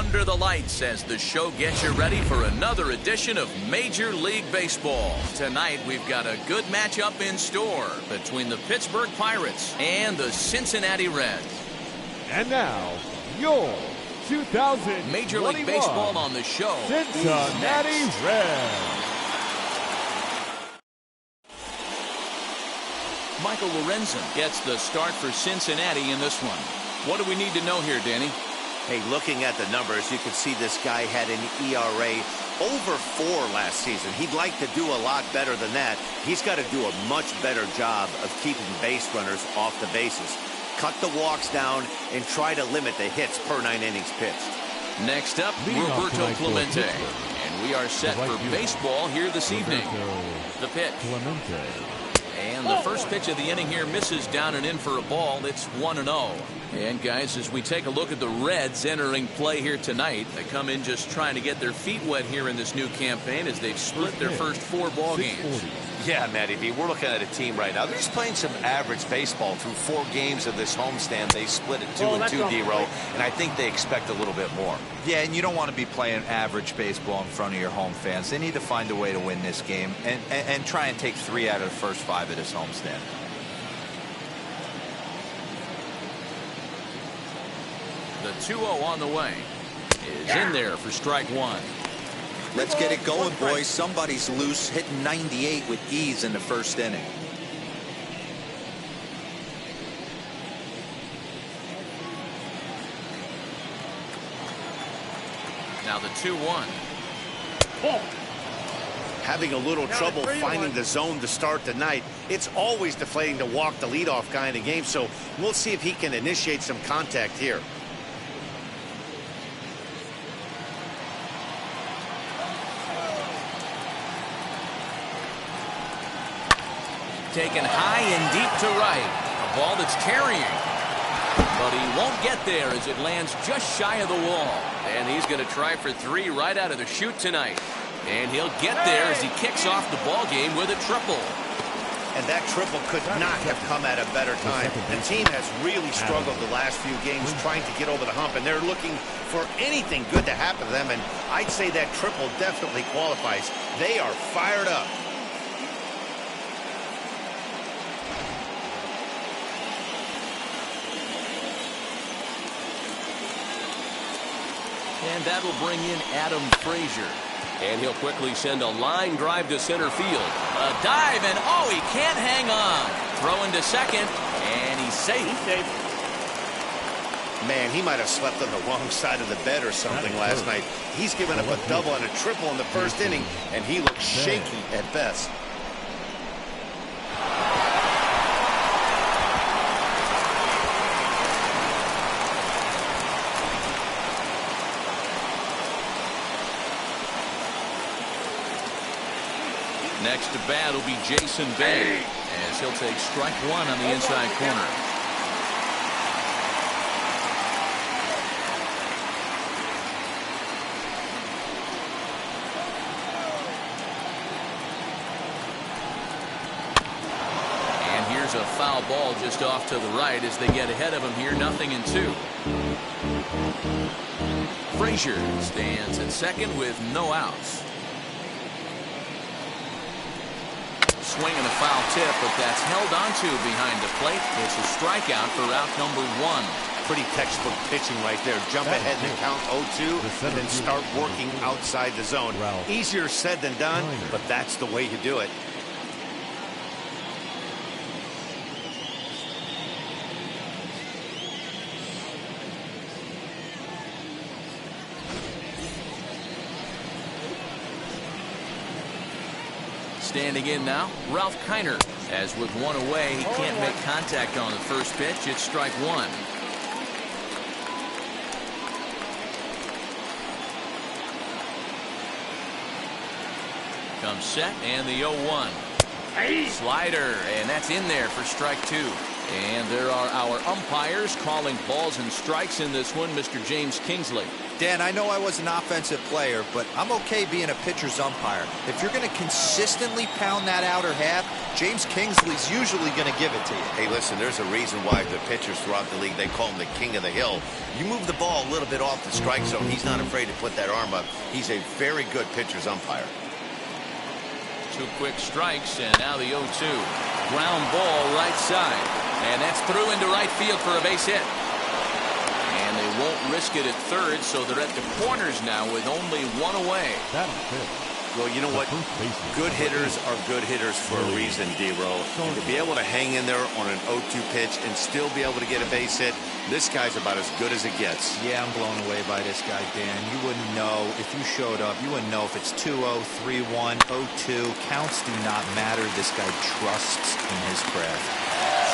under the lights as the show gets you ready for another edition of Major League Baseball. Tonight, we've got a good matchup in store between the Pittsburgh Pirates and the Cincinnati Reds. And now, your 2021 Major League Baseball on the show. Cincinnati Reds. Michael Lorenzon gets the start for Cincinnati in this one. What do we need to know here, Danny? Hey, looking at the numbers, you can see this guy had an ERA over 4 last season. He'd like to do a lot better than that. He's got to do a much better job of keeping base runners off the bases. Cut the walks down and try to limit the hits per 9 innings pitched. Next up, Roberto Clemente. And we are set for baseball here this evening. The pitch. And the first pitch of the inning here misses down and in for a ball. It's 1-0. And guys, as we take a look at the Reds entering play here tonight, they come in just trying to get their feet wet here in this new campaign as they've split their first 4 ball games. Yeah, Matty B, we're looking at a team right now. They're just playing some average baseball through 4 games of this homestand. They split it 2-2, D-Row, and I think they expect a little bit more. Yeah, and you don't want to be playing average baseball in front of your home fans. They need to find a way to win this game and try and take 3 out of the first 5 of this homestand. The 2-0 on the way is in there for strike 1. Let's get it going, boys. Somebody's loose, hitting 98 with ease in the first inning. Now the 2-1. Having a little trouble finding the zone to start the night. It's always deflating to walk the leadoff guy in the game, so we'll see if he can initiate some contact here. Taken high and deep to right. A ball that's carrying. But he won't get there as it lands just shy of the wall. And he's going to try for 3 right out of the chute tonight. And he'll get there as he kicks off the ball game with a triple. And that triple could not have come at a better time. The team has really struggled the last few games trying to get over the hump, and they're looking for anything good to happen to them. And I'd say that triple definitely qualifies. They are fired up. And that will bring in Adam Frazier. And he'll quickly send a line drive to center field. A dive, and oh, he can't hang on. Throw into second, and he's safe. Man, he might have slept on the wrong side of the bed or something last night. He's given up a double and a triple in the first inning, and he looks shaky at best. Next to bat will be Jason Bay as he'll take strike 1 on the inside corner. And here's a foul ball just off to the right as they get ahead of him here, 0-2. Frazier stands at second with no outs. Swing and a foul tip, but that's held onto behind the plate. It's a strikeout for out number 1. Pretty textbook pitching right there. Jump ahead in the count 0-2 and then start working outside the zone. Easier said than done, but that's the way you do it. Standing in now, Ralph Keiner. As with 1 away, he can't make contact on the first pitch. It's strike 1. Comes set and the 0-1. Slider, and that's in there for strike 2. And there are our umpires calling balls and strikes in this one. Mr. James Kingsley. Dan, I know I was an offensive player, but I'm okay being a pitcher's umpire. If you're going to consistently pound that outer half, James Kingsley's usually going to give it to you. Hey, listen, there's a reason why the pitchers throughout the league, they call him the king of the hill. You move the ball a little bit off the strike zone, he's not afraid to put that arm up. He's a very good pitcher's umpire. 2 quick strikes, and now the 0-2. Ground ball right side. And that's through into right field for a base hit. And they won't risk it at third, so they're at the corners now with only 1 away. Well, you know what? Good hitters are good hitters for a reason, D-Row. To be able to hang in there on an 0-2 pitch and still be able to get a base hit, this guy's about as good as it gets. Yeah, I'm blown away by this guy, Dan. You wouldn't know if you showed up. You wouldn't know if it's 2-0, 3-1, 0-2. Counts do not matter. This guy trusts in his craft.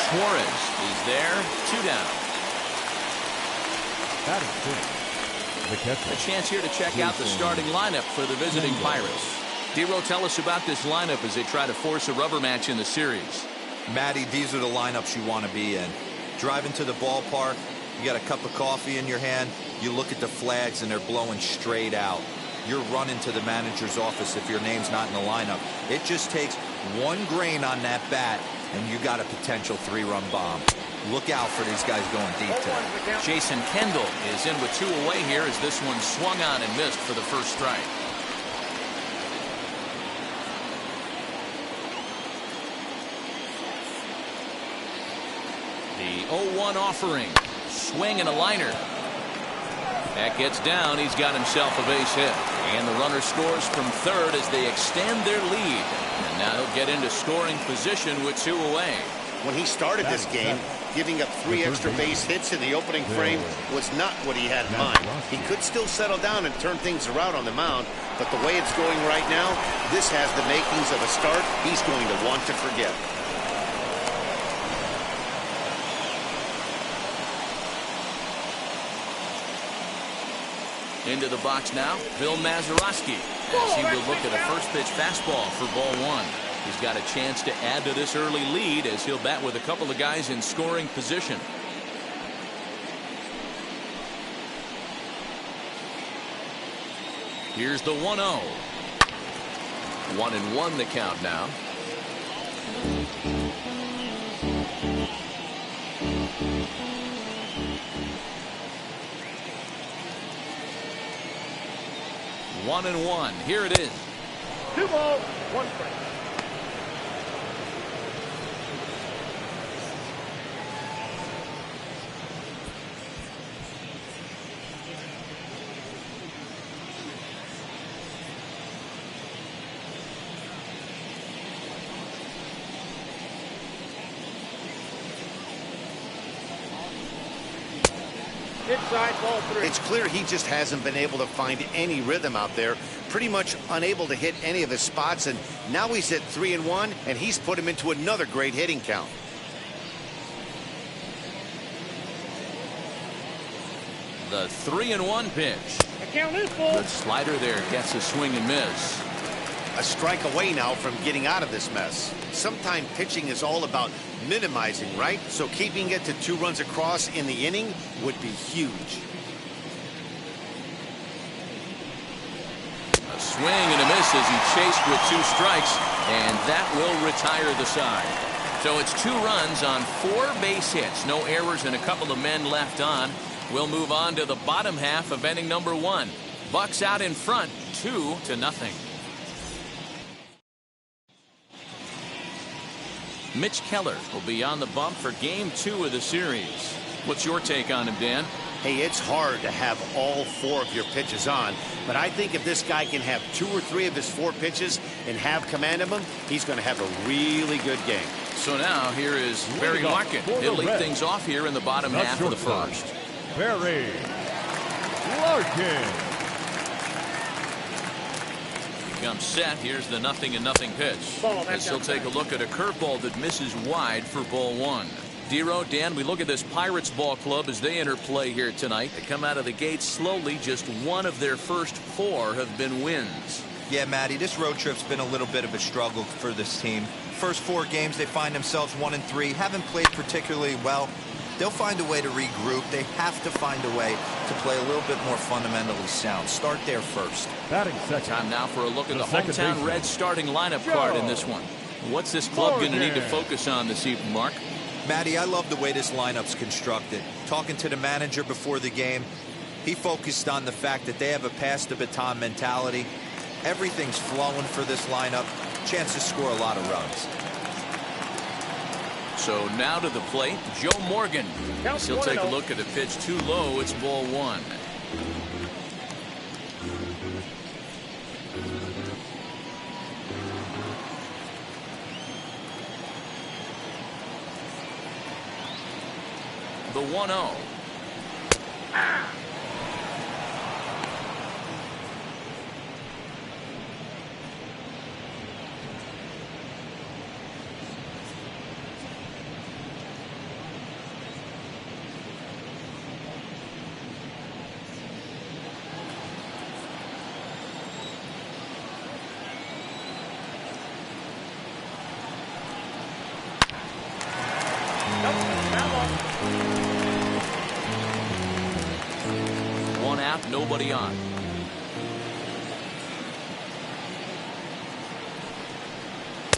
Suarez is there. 2 down. A chance here to check out the starting lineup for the visiting Pirates. D-Row, tell us about this lineup as they try to force a rubber match in the series. Matty, these are the lineups you want to be in. Driving to the ballpark, you got a cup of coffee in your hand, you look at the flags and they're blowing straight out. You're running to the manager's office if your name's not in the lineup. It just takes 1 grain on that bat and you got a potential 3-run bomb. Look out for these guys going deep today. Jason Kendall is in with 2 away here as this one swung on and missed for the first strike. The 0-1 offering. Swing and a liner. That gets down. He's got himself a base hit. And the runner scores from third as they extend their lead. And now he'll get into scoring position with 2 away. When he started this game, giving up 3 extra base hits in the opening frame was not what he had in mind. He could still settle down and turn things around on the mound, but the way it's going right now, this has the makings of a start he's going to want to forget. Into the box now, Bill Mazeroski, as he will look at a first pitch fastball for ball 1. He's got a chance to add to this early lead as he'll bat with a couple of guys in scoring position. Here's the 1-0. 1-1 the count now. One and one. Here it is. 2 balls, 1 strike. Inside, ball 3. It's clear he just hasn't been able to find any rhythm out there. Pretty much unable to hit any of his spots, and now he's at 3-1, and he's put him into another great hitting count. The 3-1 pitch. The count is full. Good slider there, gets a swing and miss. A strike away now from getting out of this mess. Sometimes pitching is all about minimizing, right? So keeping it to 2 runs across in the inning would be huge. A swing and a miss as he chased with 2 strikes, and that will retire the side. So it's 2 runs on 4 base hits. No errors and a couple of men left on. We'll move on to the bottom half of inning number 1. Bucks out in front, 2-0. Mitch Keller will be on the bump for game 2 of the series. What's your take on him, Dan? Hey, it's hard to have all 4 of your pitches on, but I think if this guy can have 2 or 3 of his 4 pitches and have command of them, he's going to have a really good game. So now here is Barry Larkin. He'll lead things off here in the bottom half of the first. Barry Larkin. Comes set. Here's the 0-0 pitch. As he'll take a look at a curveball that misses wide for ball 1. D-Row, Dan, we look at this Pirates ball club as they enter play here tonight. They come out of the gates slowly. Just 1 of their first 4 have been wins. Yeah, Matty, this road trip's been a little bit of a struggle for this team. First 4 games, they find themselves 1-3, haven't played particularly well. They'll find a way to regroup. They have to find a way to play a little bit more fundamentally sound. Start there first. Batting second. Time now for a look at the second hometown baseman. Reds starting lineup card in this one. What's this club going to need to focus on this evening, Mark? Matty, I love the way this lineup's constructed. Talking to the manager before the game, he focused on the fact that they have a pass the baton mentality. Everything's flowing for this lineup. Chance to score a lot of runs. So now to the plate, Joe Morgan. As he'll take a look at the pitch too low. It's ball 1. The 1-0. One out, nobody on.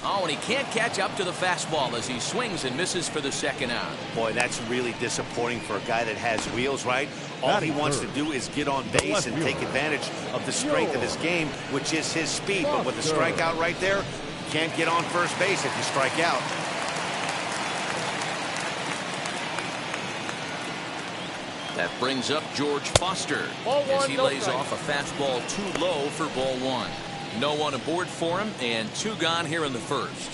Oh, and he can't catch up to the fastball as he swings and misses for the second out. Boy, that's really disappointing for a guy that has wheels, right? All he wants to do is get on base and take advantage of the strength of his game, which is his speed. But with the strikeout right there, you can't get on first base if you strike out. That brings up George Foster as he lays off a fastball too low for ball 1. No one aboard for him, and 2 gone here in the first.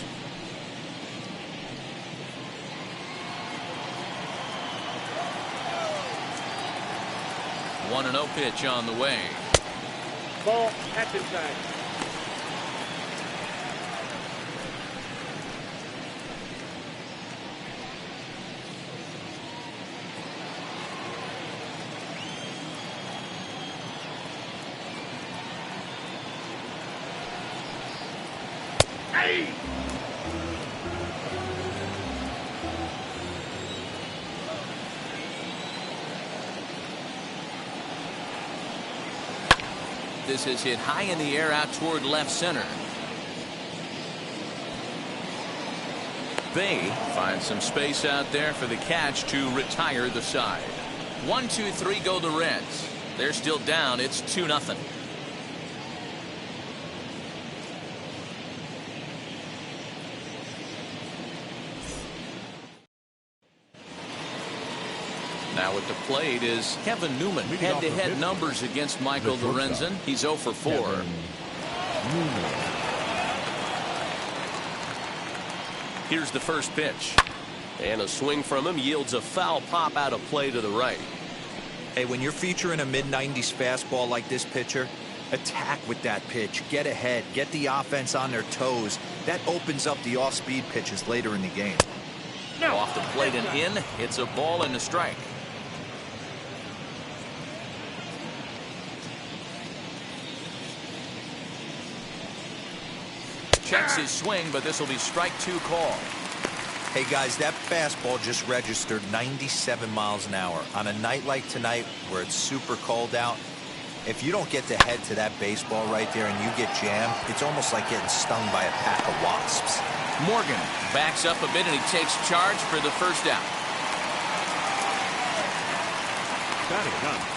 One 1-0 pitch on the way. Ball at inside. This is hit high in the air out toward left center. They find some space out there for the catch to retire the side. 1, 2, 3 go the Reds. They're still down. It's 2-0. Now at the plate is Kevin Newman. Head-to-head numbers against Michael Lorenzon. He's 0 for 4. Here's the first pitch. And a swing from him yields a foul pop out of play to the right. Hey, when you're featuring a mid-90s fastball like this pitcher, attack with that pitch. Get ahead. Get the offense on their toes. That opens up the off-speed pitches later in the game. Off the plate and in. It's a ball and a strike. Checks his swing, but this will be strike 2 call. Hey guys, that fastball just registered 97 miles an hour. On a night like tonight where it's super cold out, if you don't get the head to that baseball right there and you get jammed, it's almost like getting stung by a pack of wasps. Morgan backs up a bit and he takes charge for the first out. Batting done.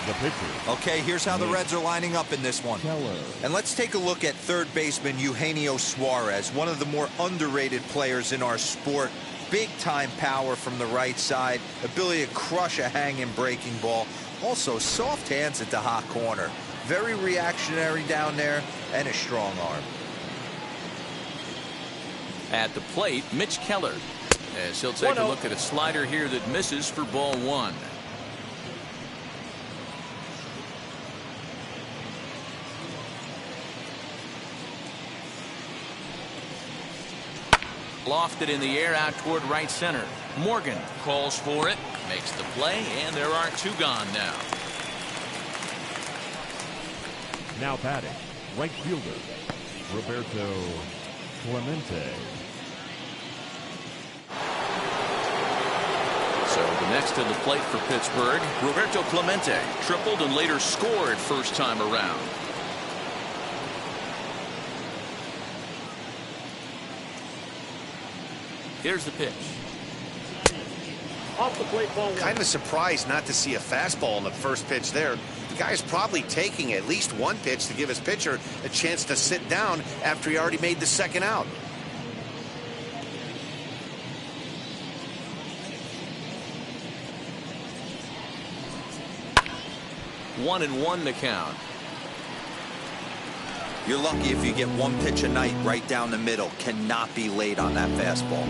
The pitcher. Okay, here's how the Reds are lining up in this one. Keller. And let's take a look at third baseman Eugenio Suarez, one of the more underrated players in our sport. Big time power from the right side, ability to crush a hanging breaking ball. Also soft hands at the hot corner. Very reactionary down there and a strong arm. At the plate, Mitch Keller, as he'll take a look at a slider here that misses for ball 1. Lofted in the air out toward right center. Morgan calls for it, makes the play, and there are 2 gone now. Now batting, right fielder, Roberto Clemente. So the next to the plate for Pittsburgh, Roberto Clemente, tripled and later scored first time around. Here's the pitch. Off the plate, ball one. Kind of surprised not to see a fastball on the first pitch there. The guy's probably taking at least one pitch to give his pitcher a chance to sit down after he already made the second out. One and one to count. You're lucky if you get one pitch a night right down the middle. Cannot be late on that fastball.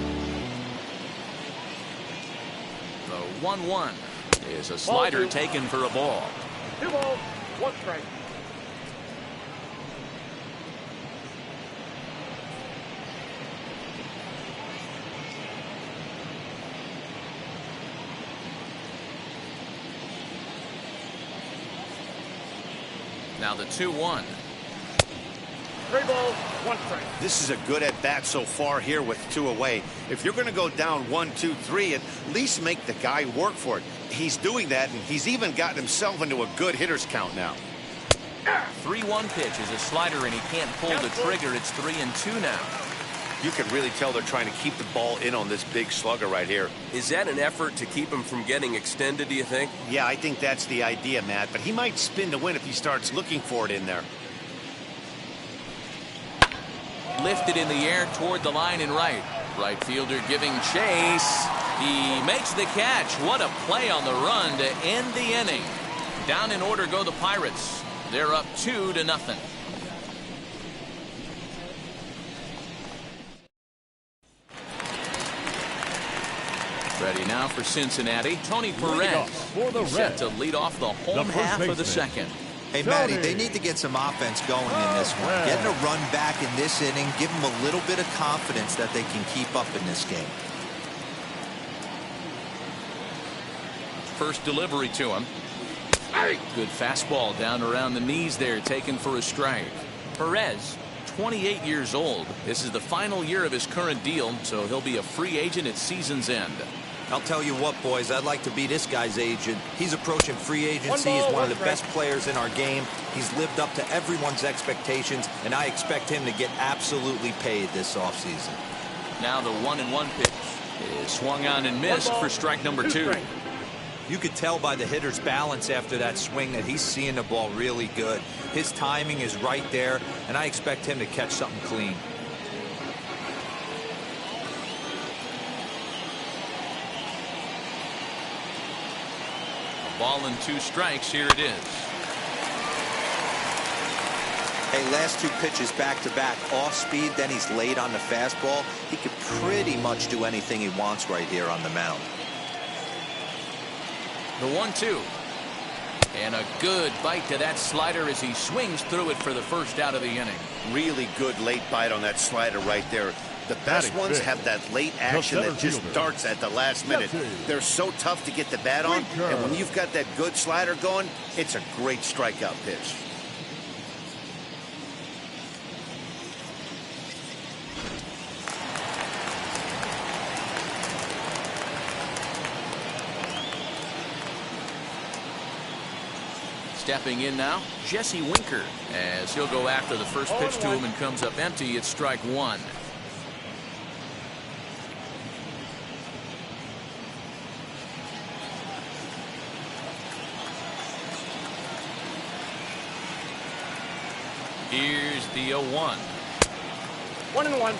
The 1-1 is a slider taken for a ball. 2 balls, 1 strike. Now the 2-1. 3 balls, 1 strike. This is a good at bat so far here with 2 away. If you're going to go down 1, 2, 3, at least make the guy work for it. He's doing that, and he's even gotten himself into a good hitter's count now. 3-1 pitch is a slider, and he can't pull the trigger. It's 3-2 now. You can really tell they're trying to keep the ball in on this big slugger right here. Is that an effort to keep him from getting extended, do you think? Yeah, I think that's the idea, Matt, but he might spin to win if he starts looking for it in there. Lifted in the air toward the line and right. Right fielder giving chase. He makes the catch. What a play on the run to end the inning. Down in order go the Pirates. They're up 2-0. Ready now for Cincinnati. Tony Perez set to lead off the home half of the second. Hey, Matty, they need to get some offense going in this one. Getting a run back in this inning, give them a little bit of confidence that they can keep up in this game. First delivery to him. Good fastball down around the knees there, taken for a strike. Perez, 28 years old. This is the final year of his current deal, so he'll be a free agent at season's end. I'll tell you what, boys, I'd like to be this guy's agent. He's approaching free agency. He's one of the best players in our game. He's lived up to everyone's expectations, and I expect him to get absolutely paid this offseason. Now the 1-1 pitch is swung on and missed for strike number 2. You could tell by the hitter's balance after that swing that he's seeing the ball really good. His timing is right there, and I expect him to catch something clean. Ball and 2 strikes. Here it is. Hey, last 2 pitches back-to-back. Off speed, then he's late on the fastball. He could pretty much do anything he wants right here on the mound. The 1-2. And a good bite to that slider as he swings through it for the first out of the inning. Really good late bite on that slider right there. The best ones have that late action that just darts at the last minute. They're so tough to get the bat on, and when you've got that good slider going, it's a great strikeout pitch. Stepping in now, Jesse Winker, as he'll go after the first pitch to him and comes up empty. It's strike 1. Here's the 0-1. 1-1.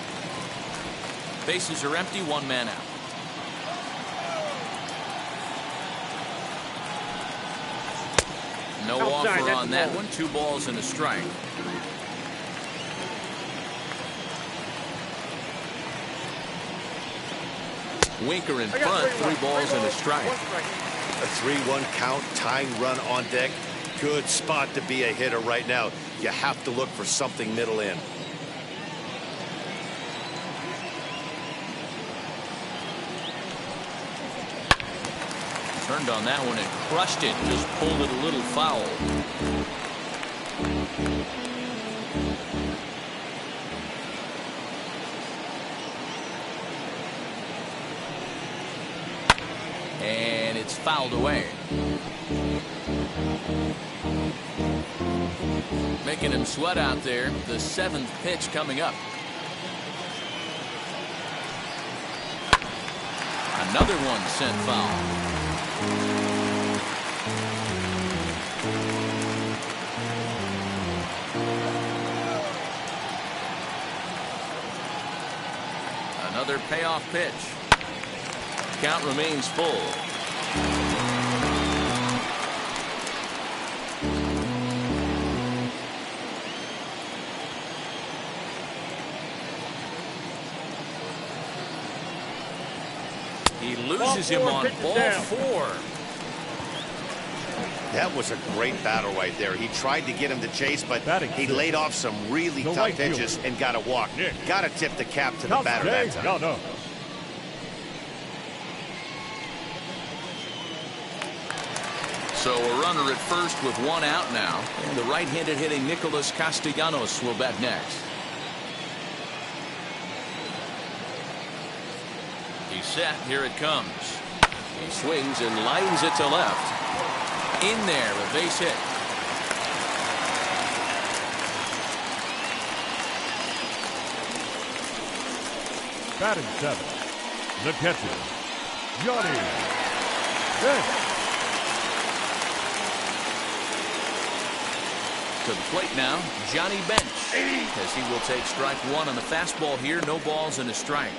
Bases are empty, 1 man out. No offer on that one. 2 balls and a strike. Winker in front, 3 balls and a strike. A 3-1 count, tying run on deck. Good spot to be a hitter right now. You have to look for something middle in. Turned on that one and crushed it. Just pulled it a little foul. it's fouled away. Making him sweat out there. The 7th pitch coming up. Another one sent foul. Another payoff pitch. Count remains full. He loses him on ball 4. That was a great battle right there. He tried to get him to chase, but he laid off some really tough pitches and got a walk. Got to tip the cap to the batter that time. So a runner at first with 1 out now. And the right-handed hitting Nicholas Castellanos will bat next. He's set. Here it comes. He swings and lines it to left. In there, a base hit. Batting 7, the catcher, Johnny Bench. To the plate now, Johnny Bench. As he will take strike 1 on the fastball here. No balls and a strike.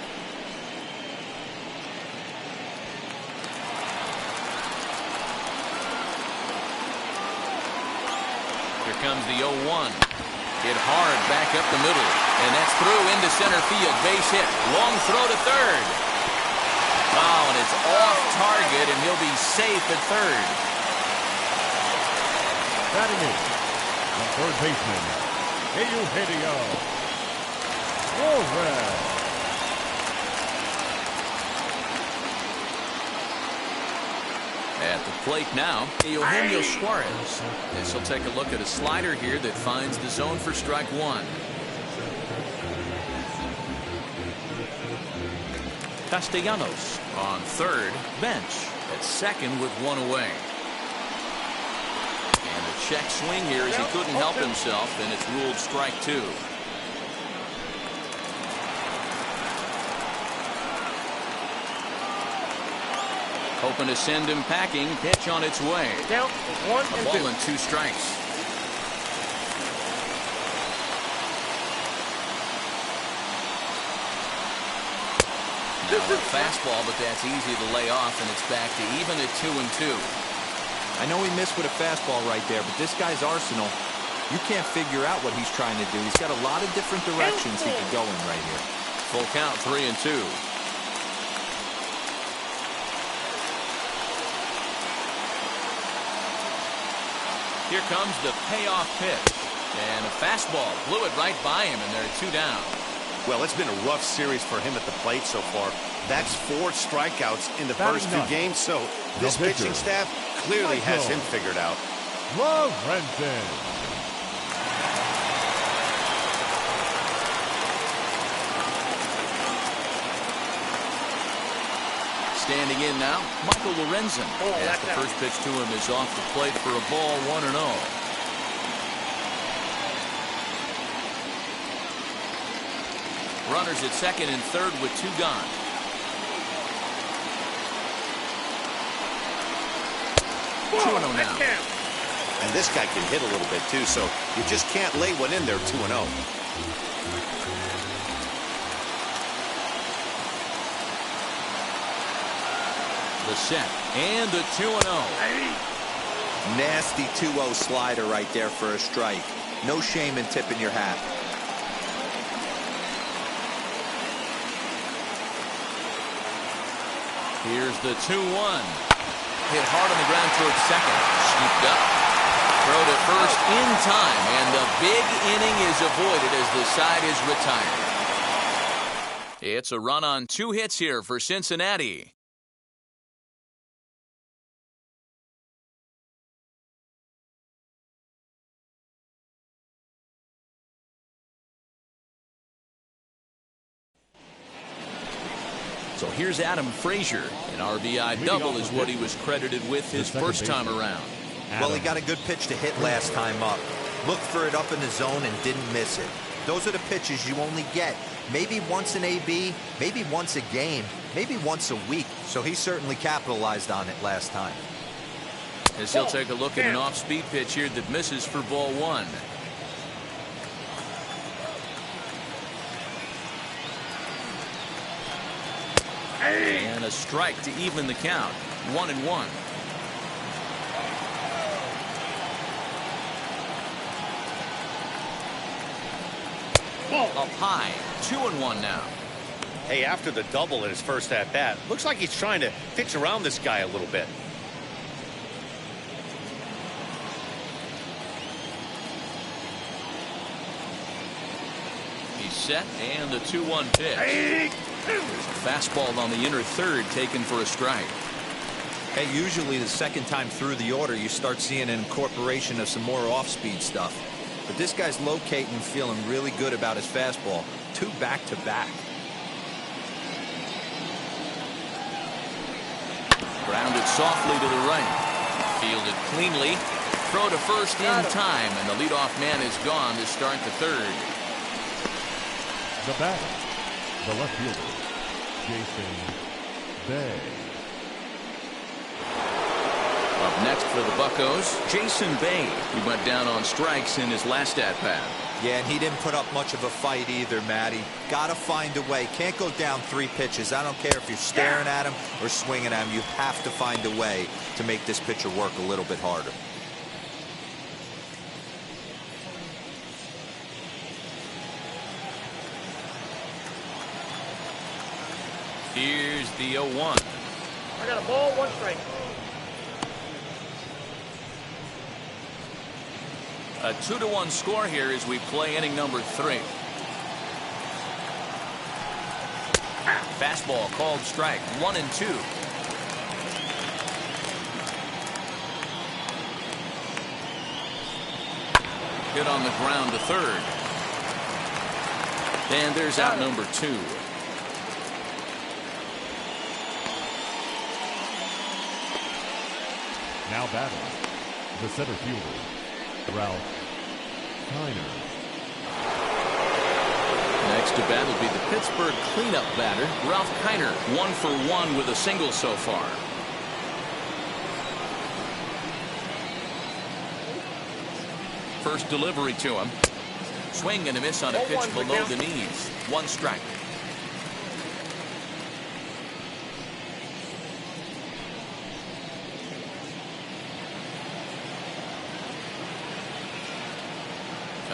Here comes the 0-1. Hit hard back up the middle. And that's through into center field. Base hit. Long throw to third. Wow, and it's off target, and he'll be safe at third. Batting in, the third baseman, Eugenio Suarez. At the plate now, Eugenio Suarez. This will take a look at a slider here that finds the zone for strike 1. Castellanos on third. Bench at second with 1 away. And a check swing here as he couldn't help himself, and it's ruled strike 2. Hoping to send him packing. Pitch on its way. Count 1 and 2. A ball and 2 strikes. Now a fastball, but that's easy to lay off, and it's back to even at 2-2. I know he missed with a fastball right there, but this guy's arsenal, you can't figure out what he's trying to do. He's got a lot of different directions he could go in right here. Full count, 3-2. Here comes the payoff pitch. And a fastball blew it right by him, and they're 2 down. Well, it's been a rough series for him at the plate so far. That's 4 strikeouts in the first 2 games, so this pitching staff clearly has him figured out. Lorenzon. Standing in now, Michael Lorenzon. As the first pitch to him is off the plate for a ball, 1-0. Runners at second and third with 2 gone. Two-0 now. And this guy can hit a little bit too, so you just can't lay one in there 2-0. The set and the 2-0. Nasty 2-0 slider right there for a strike. No shame in tipping your hat. Here's the 2-1. Hit hard on the ground towards second. Scooped up. Throw to first in time. And the big inning is avoided as the side is retired. It's a run on 2 hits here for Cincinnati. So here's Adam Frazier. An RBI double is what he was credited with his first time around. Well, he got a good pitch to hit last time up. Looked for it up in the zone and didn't miss it. Those are the pitches you only get maybe once in AB, maybe once a game, maybe once a week. So he certainly capitalized on it last time. As he'll take a look at an off-speed pitch here that misses for ball one. And a strike to even the count. 1-1. Up high. 2-1 now. Hey, after the double in his first at-bat, looks like he's trying to pitch around this guy a little bit. He's set, and the 2-1 pitch. There's a fastball on the inner third taken for a strike. Hey, usually the second time through the order, you start seeing an incorporation of some more off-speed stuff. But this guy's locating and feeling really good about his fastball. 2 back-to-back. Grounded softly to the right. Fielded cleanly. Throw to first in time, and the leadoff man is gone to start the third. The batter, the left fielder, Jason Bay. Up next for the Buccos, Jason Bay. He went down on strikes in his last at-bat. Yeah, and he didn't put up much of a fight either, Matty. Got to find a way. Can't go down 3 pitches. I don't care if you're staring at him or swinging at him. You have to find a way to make this pitcher work a little bit harder. Here's the 0-1. I got a ball, 1 strike. A 2-1 score here as we play inning number 3. Fastball called strike. 1-2. Hit on the ground to third. And there's out number 2. Now batting, the center fielder, Ralph Keiner. Next to bat will be the Pittsburgh cleanup batter, Ralph Keiner. 1 for 1 with a single so far. First delivery to him. Swing and a miss on a pitch below the knees. 1 strike.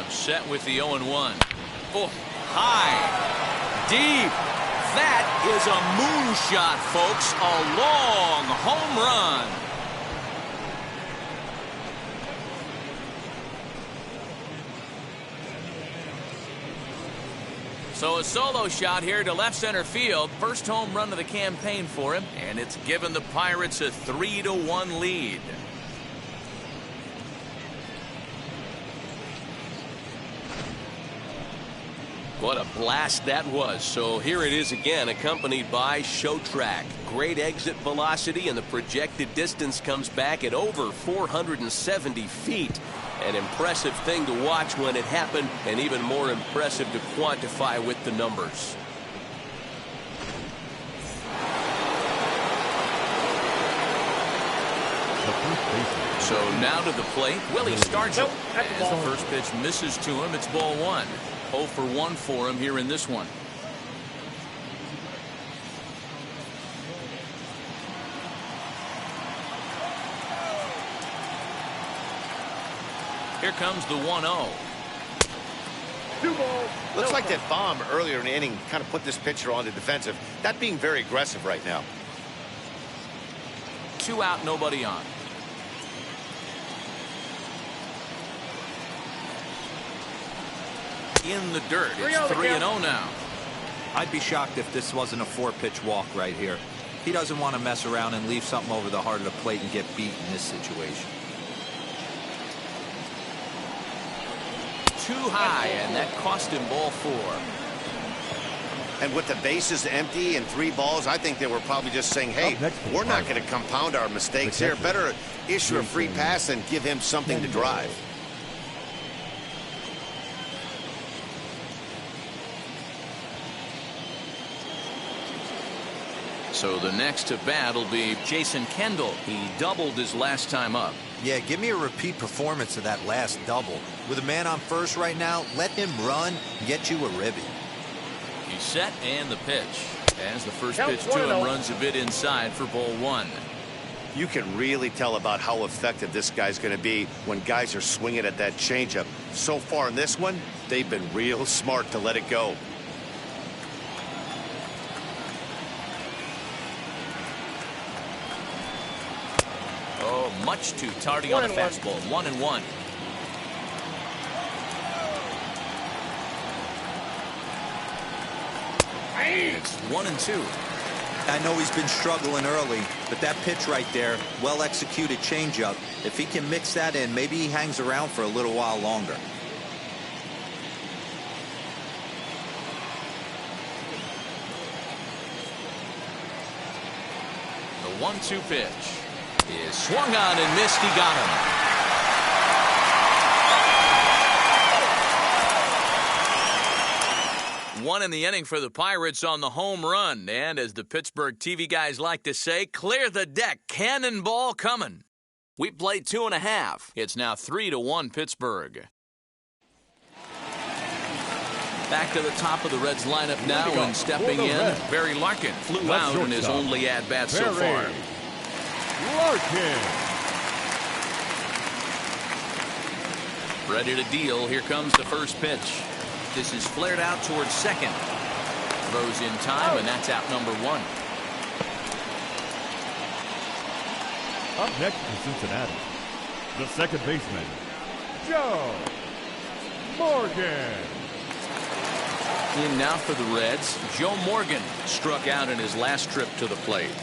Set with the 0-1. Oh, high, deep. That is a moonshot, folks. A long home run. So a solo shot here to left center field. First home run of the campaign for him, and it's given the Pirates a 3-1 lead. What a blast that was. So here it is again, accompanied by Show Track. Great exit velocity, and the projected distance comes back at over 470 feet. An impressive thing to watch when it happened, and even more impressive to quantify with the numbers. So now to the plate, Willie Stargell. As the first pitch misses to him, it's ball 1. 0 for 1 for him here in this one. Here comes the 1-0. 2 balls. Looks like that bomb earlier in the inning kind of put this pitcher on the defensive. That being very aggressive right now. 2 out, nobody on. In the dirt. It's 3-0 now. I'd be shocked if this wasn't a 4-pitch walk right here. He doesn't want to mess around and leave something over the heart of the plate and get beat in this situation. Too high, and that cost him ball 4. And with the bases empty and 3 balls, I think they were probably just saying, hey, we're not going to compound our mistakes here. Better issue a free pass and give him something to drive. So the next to bat will be Jason Kendall. He doubled his last time up. Yeah, give me a repeat performance of that last double. With a man on first right now, let him run and get you a ribby. He's set, and the pitch. As the first pitch to him runs a bit inside for ball 1. You can really tell about how effective this guy's going to be when guys are swinging at that changeup. So far in this one, they've been real smart to let it go. Oh, much too tardy on the fastball. 1-1. It's 1-2. I know he's been struggling early, but that pitch right there, well-executed changeup, if he can mix that in, maybe he hangs around for a little while longer. The 1-2 pitch is swung on and missed. He got him. One in the inning for the Pirates on the home run. And as the Pittsburgh TV guys like to say, clear the deck. Cannonball coming. We played 2.5. It's now 3-1 Pittsburgh. Back to the top of the Reds lineup now, and stepping in, Barry Larkin flew out in his only at-bat so far. Larkin. Ready to deal. Here comes the first pitch. This is flared out towards second. Throws in time, and that's out number 1. Up next for Cincinnati, the second baseman, Joe Morgan. In now for the Reds, Joe Morgan struck out in his last trip to the plate.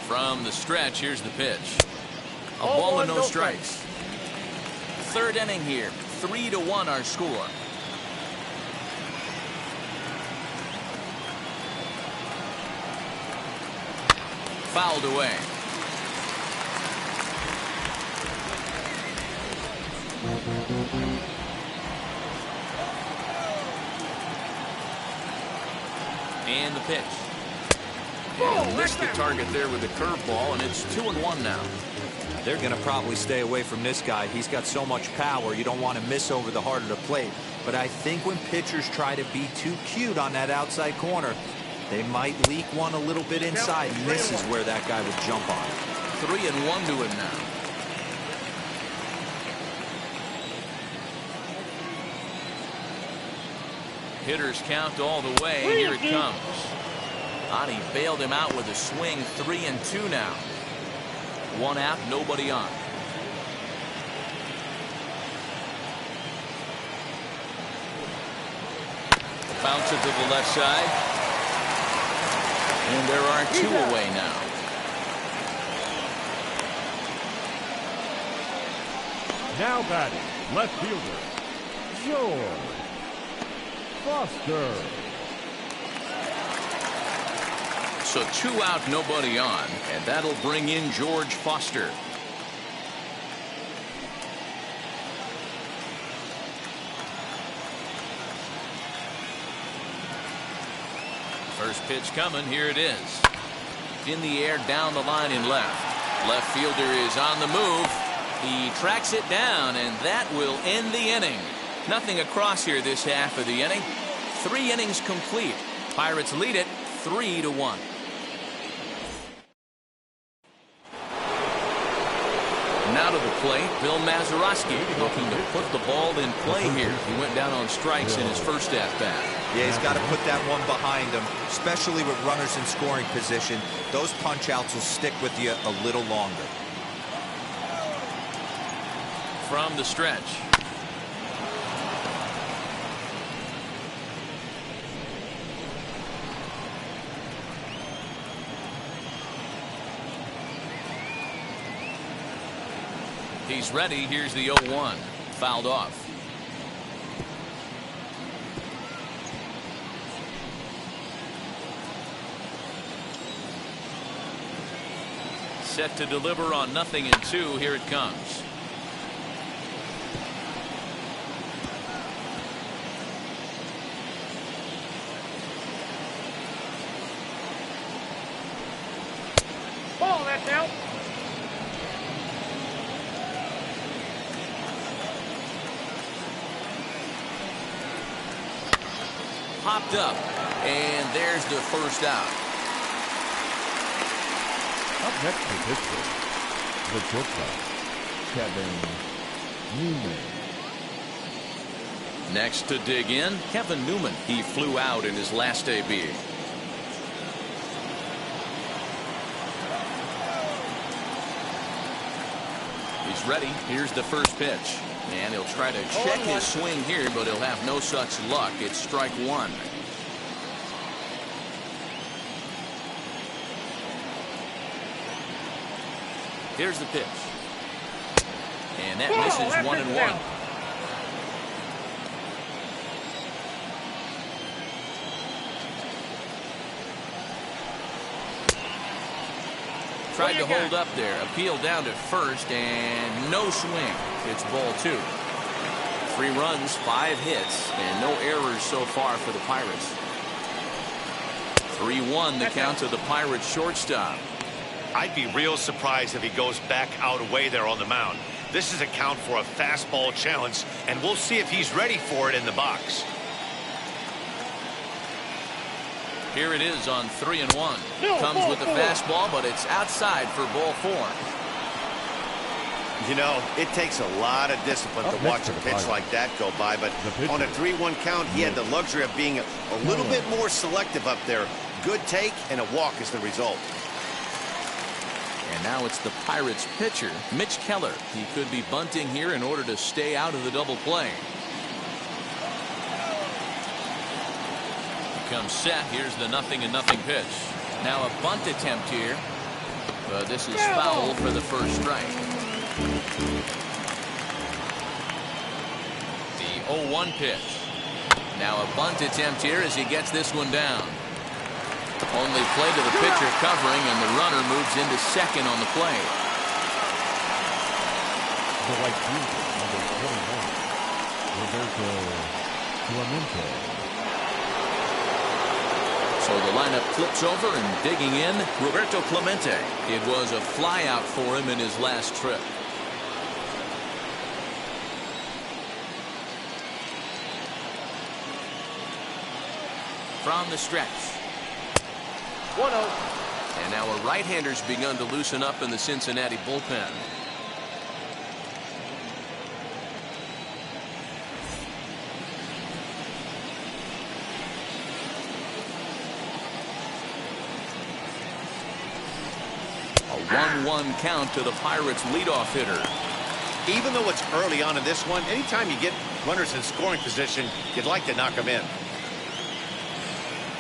From the stretch, here's the pitch. A ball and no strikes. Third inning here, 3-1 our score. Fouled away. And the pitch. And missed the target there with a curveball, and it's 2-1 now. They're going to probably stay away from this guy. He's got so much power. You don't want to miss over the heart of the plate. But I think when pitchers try to be too cute on that outside corner, they might leak one a little bit inside, and this is where that guy would jump on. 3-1 to him now. Hitters count all the way. Here it comes. Ani bailed him out with a swing. 3-2 now. 1 out, nobody on. Bounce it to the left side. And there are 2 away now. Now batting, left fielder, George Foster. So 2 out, nobody on, and that'll bring in George Foster. First pitch coming, here it is. In the air, down the line in left. Left fielder is on the move. He tracks it down, and that will end the inning. Nothing across here this half of the inning. 3 innings complete. Pirates lead it 3-1. Now to the plate, Bill Mazeroski looking to put the ball in play here. He went down on strikes in his first at-bat. Yeah, he's got to put that one behind him, especially with runners in scoring position. Those punch-outs will stick with you a little longer. From the stretch. He's ready. Here's the 0-1. Fouled off. Set to deliver on 0-2. Here it comes. Ball, that's out. Popped up, and there's the first out. Up next to Pittsburgh, the shortstop, Kevin Newman. Next to dig in, Kevin Newman. He flew out in his last AB. He's ready. Here's the first pitch. And he'll try to check his swing here, but he'll have no such luck. It's strike one. Here's the pitch. And that misses 1-1. Tried to hold up there. Appeal down to first, and no swing. It's ball 2. 3 runs, 5 hits, and no errors so far for the Pirates. 3-1 the count to the Pirates shortstop. I'd be real surprised if he goes back out away there on the mound. This is a count for a fastball challenge, and we'll see if he's ready for it in the box. Here it is on 3-1. Comes with the fastball, but it's outside for ball 4. You know, it takes a lot of discipline to watch a pitch like that go by, but on a 3-1 count, he had the luxury of being a little bit more selective up there. Good take, and a walk is the result. And now it's the Pirates pitcher, Mitch Keller. He could be bunting here in order to stay out of the double play. He comes set. Here's the 0-0 pitch. Now a bunt attempt here. But this is foul for the first strike. The 0-1 pitch. Now a bunt attempt here as he gets this one down. Only play to the pitcher covering, and the runner moves into second on the play. The right fielder, number 21, Roberto Clemente. So the lineup flips over, and digging in, Roberto Clemente. It was a flyout for him in his last trip. From the stretch. 1-0. And now a right-hander's begun to loosen up in the Cincinnati bullpen. A 1-1 count to the Pirates' leadoff hitter. Even though it's early on in this one, anytime you get runners in scoring position, you'd like to knock them in.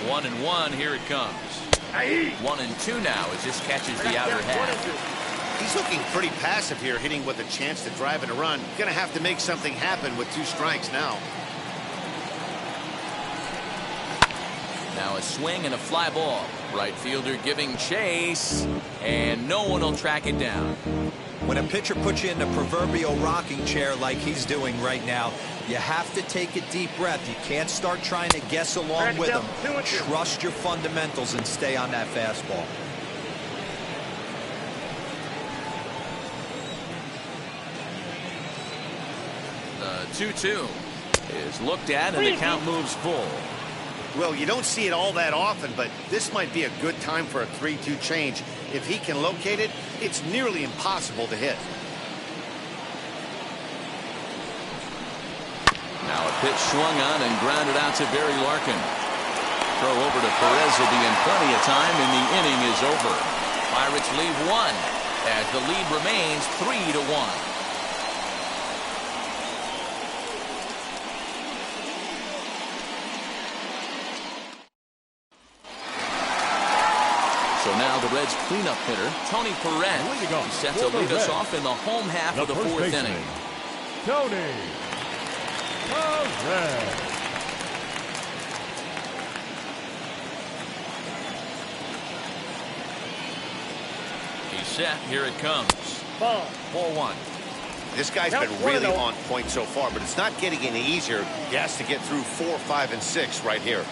1-1, here it comes. 1-2 now as this catches the outer half. He's looking pretty passive here, hitting with a chance to drive in a run. Gonna have to make something happen with 2 strikes now. Now a swing and a fly ball. Right fielder giving chase, and no one will track it down. When a pitcher puts you in the proverbial rocking chair like he's doing right now, you have to take a deep breath. You can't start trying to guess along with him. Trust your fundamentals and stay on that fastball. The 2-2 is looked at, and the count moves full. Well, you don't see it all that often, but this might be a good time for a 3-2 change. If he can locate it, it's nearly impossible to hit. Now a pitch swung on and grounded out to Barry Larkin. Throw over to Perez will be in plenty of time, and the inning is over. Pirates leave 1 as the lead remains 3-1. So now the Reds' cleanup hitter, Tony Perez, is set to lead us off in the home half of the 4th inning. Tony Perez. He's set. Here it comes. Ball. Ball one. This guy's been really on point so far, but it's not getting any easier. He has to get through 4, 5, and 6 right here.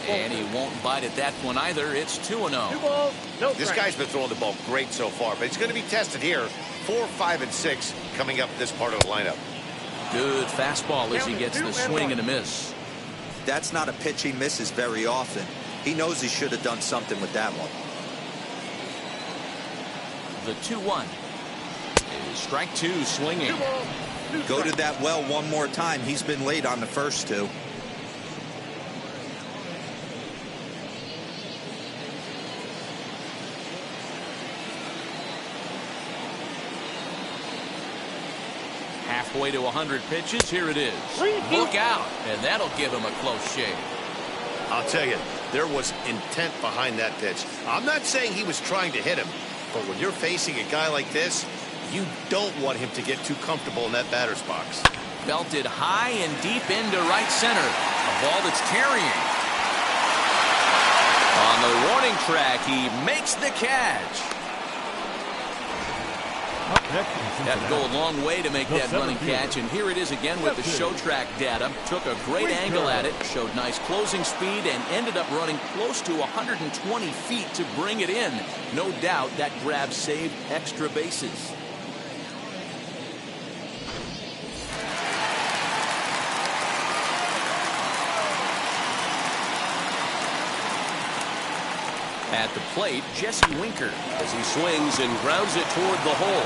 And he won't bite at that one either. It's 2-0. 2 balls, no This strikes. guy's been throwing the ball great so far, but he's going to be tested here. 4, 5, and 6 coming up this part of the lineup. Good fastball as he gets the swing and a miss. That's not a pitch he misses very often. He knows he should have done something with that one. The 2-1 is strike 2 swinging. 2 balls, 2 Go to strikes. that well one more time. He's been late on the first 2. Halfway to 100 pitches. Here it is. Look out. And that'll give him a close shave. I'll tell you, there was intent behind that pitch. I'm not saying he was trying to hit him, but when you're facing a guy like this, you don't want him to get too comfortable in that batter's box. Belted high and deep into right center. A ball that's carrying. On the warning track, he makes the catch. That go a long way to make that running catch, and here it is again with the show track data. Took a great angle at it, showed nice closing speed, and ended up running close to 120 feet to bring it in. No doubt that grab saved extra bases. At the plate, Jesse Winker as he swings and grounds it toward the hole.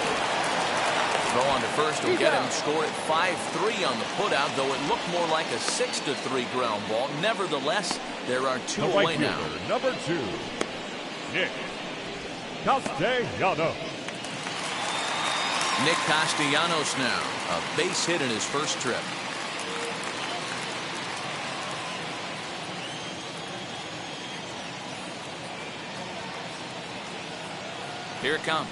Throw on to first will get him. Score at 5-3 on the putout, though it looked more like a 6-3 ground ball. Nevertheless, there are 2 away now. Number 2, Nick Castellanos. Nick Castellanos now, a base hit in his first trip. Here it comes.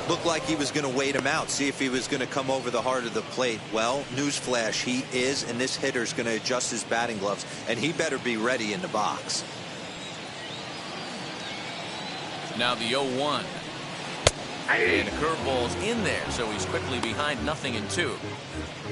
Looked like he was going to wait him out, see if he was going to come over the heart of the plate. Well, newsflash, he is, and this hitter's going to adjust his batting gloves, and he better be ready in the box. Now the 0-1. And a curveball's in there, so he's quickly behind 0-2.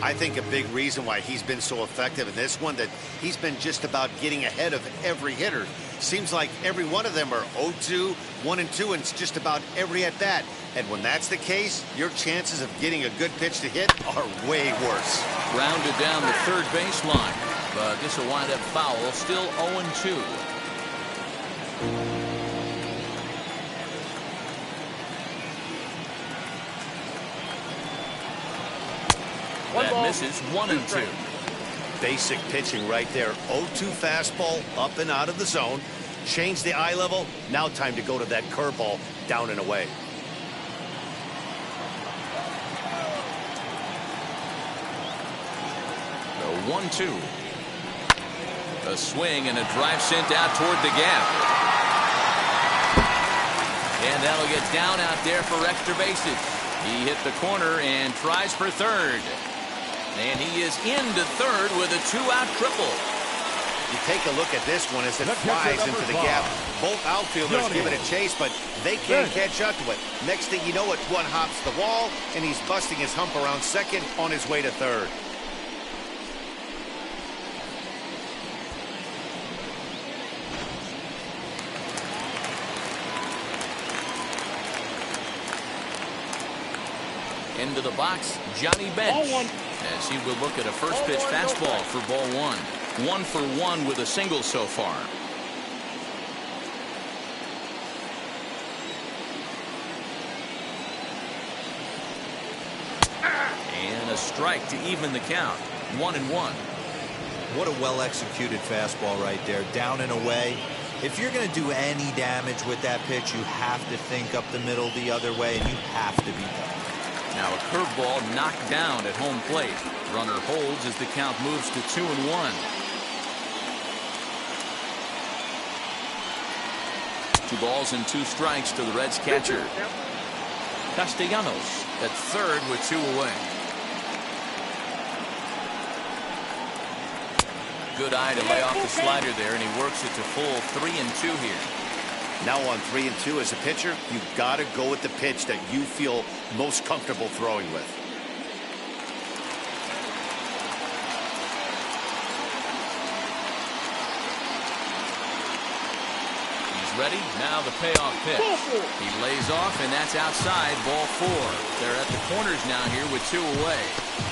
I think a big reason why he's been so effective in this one, that he's been just about getting ahead of every hitter. Seems like every one of them are 0-2, 1-2, and it's just about every at bat. And when that's the case, your chances of getting a good pitch to hit are way worse. Rounded down the third baseline, but this will wind up foul. Still 0-2. That misses. 1-2. Basic pitching right there. 0-2 fastball up and out of the zone. Change the eye level. Now time to go to that curveball down and away. The 1-2. A swing and a drive sent out toward the gap. And that'll get down out there for extra bases. He hit the corner and tries for third. And he is into third with a 2-out triple. You take a look at this one as it flies into the gap. Both outfielders give it a chase, but they can't catch up to it. Next thing you know, it one hops the wall, and he's busting his hump around second on his way to third. Into the box, Johnny Bench. As he will look at a first pitch fastball for ball 1. 1 for 1 with a single so far. And a strike to even the count. 1-1. What a well-executed fastball right there, down and away. If you're going to do any damage with that pitch, you have to think up the middle the other way, and you have to be done. Now a curveball knocked down at home plate. Runner holds as the count moves to 2-1. 2 balls and 2 strikes to the Reds catcher. Castellanos at third with 2 away. Good eye to lay off the slider there, and he works it to full 3-2 here. Now on 3-2 as a pitcher, you've got to go with the pitch that you feel most comfortable throwing with. Ready? Now the payoff pitch. He lays off, and that's outside, ball 4. They're at the corners now here with 2 away.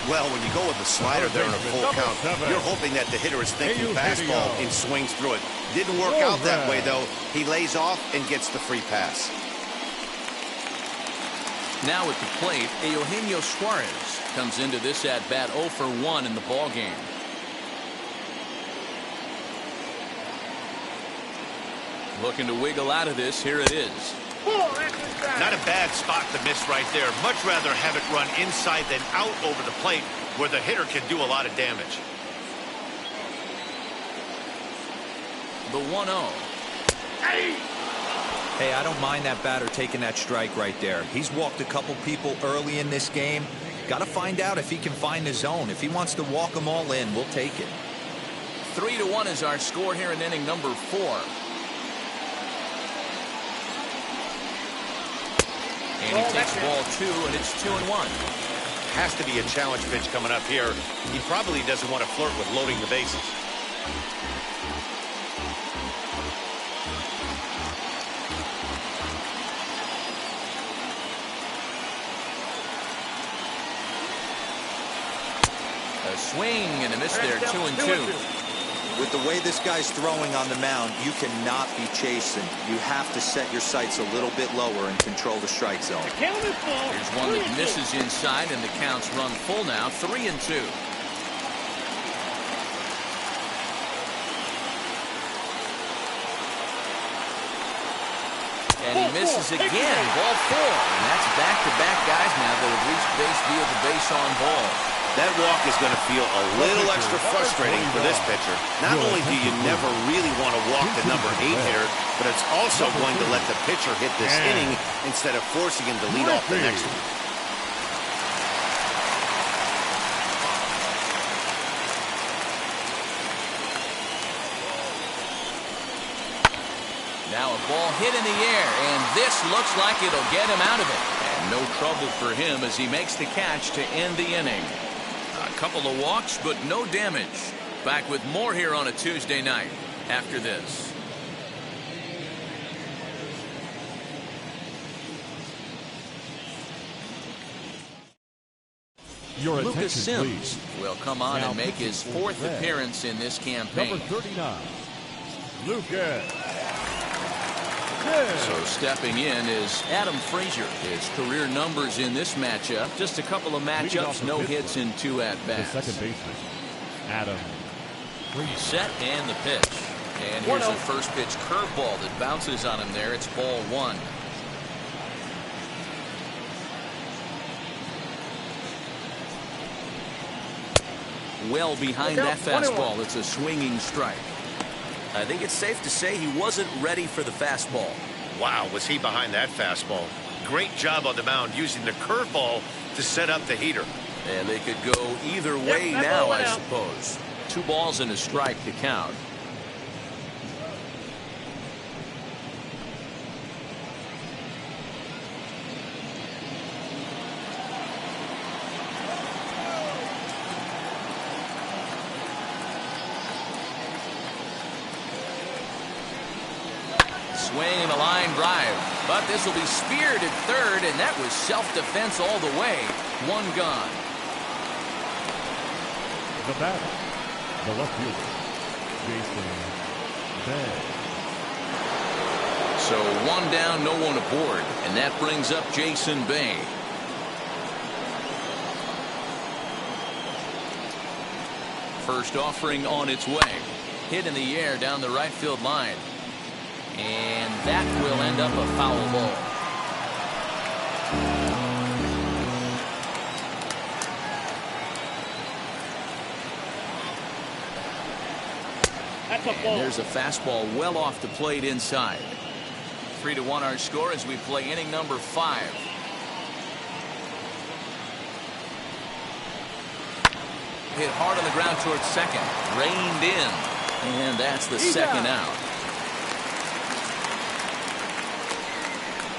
Well, when you go with the slider there in a full count, you're hoping that the hitter is thinking fastball and swings through it. Didn't work out that way, though. He lays off and gets the free pass. Now at the plate, Eugenio Suarez comes into this at-bat 0 for 1 in the ballgame. Looking to wiggle out of this. Here it is. Not a bad spot to miss right there. Much rather have it run inside than out over the plate where the hitter can do a lot of damage. The 1-0. Hey, I don't mind that batter taking that strike right there. He's walked a couple people early in this game. Got to find out if he can find the zone. If he wants to walk them all in, we'll take it. 3-1 is our score here in inning number 4. And he takes ball 2, and it's 2-1. Has to be a challenge pitch coming up here. He probably doesn't want to flirt with loading the bases. A swing and a miss there, 2-2. With the way this guy's throwing on the mound, you cannot be chasing. You have to set your sights a little bit lower and control the strike zone. Here's one that misses inside, and the count's run full now, 3-2. And he misses again, ball 4. And that's back-to-back guys now that have reached base via the base on ball. That walk is going to feel a little extra frustrating for this pitcher. Not only do you never really want to walk the number 8 hitter, but it's also going to let the pitcher hit this inning instead of forcing him to lead off the next one. Now a ball hit in the air, and this looks like it'll get him out of it. And no trouble for him as he makes the catch to end the inning. A couple of walks, but no damage. Back with more here on a Tuesday night after this. Lucas Sims will come on and make his 4th appearance in this campaign. Number 39, Lucas. So stepping in is Adam Frazier. His career numbers in this matchup, just a couple of matchups, no hits in 2 at-bats. The second baseman, Adam Frazier. Set and the pitch. And here's a first pitch curveball that bounces on him there. It's ball 1. Well behind that fastball. It's a swinging strike. I think it's safe to say he wasn't ready for the fastball. Wow, was he behind that fastball. Great job on the mound using the curveball to set up the heater. And they could go either way now, I suppose. 2 balls and a strike to count. Swing and a line drive, but this will be speared at third, and that was self-defense all the way. 1 gone. The batter, the left fielder, Jason Bay. So 1 down, no one aboard, and that brings up Jason Bay. First offering on its way. Hit in the air down the right field line. And that will end up a foul ball. And there's a fastball well off the plate inside. 3-1 our score as we play inning number 5. Hit hard on the ground towards second. Reined in. And that's the second out.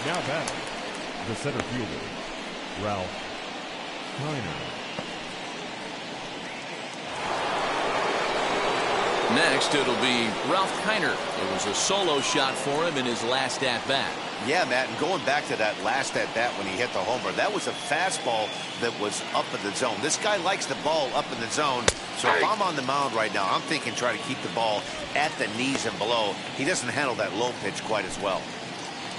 Now back, the center fielder, Ralph Keiner. Next, it'll be Ralph Keiner. It was a solo shot for him in his last at-bat. Yeah, Matt, and going back to that last at-bat when he hit the homer, that was a fastball that was up in the zone. This guy likes the ball up in the zone, so if I'm on the mound right now, I'm thinking try to keep the ball at the knees and below. He doesn't handle that low pitch quite as well.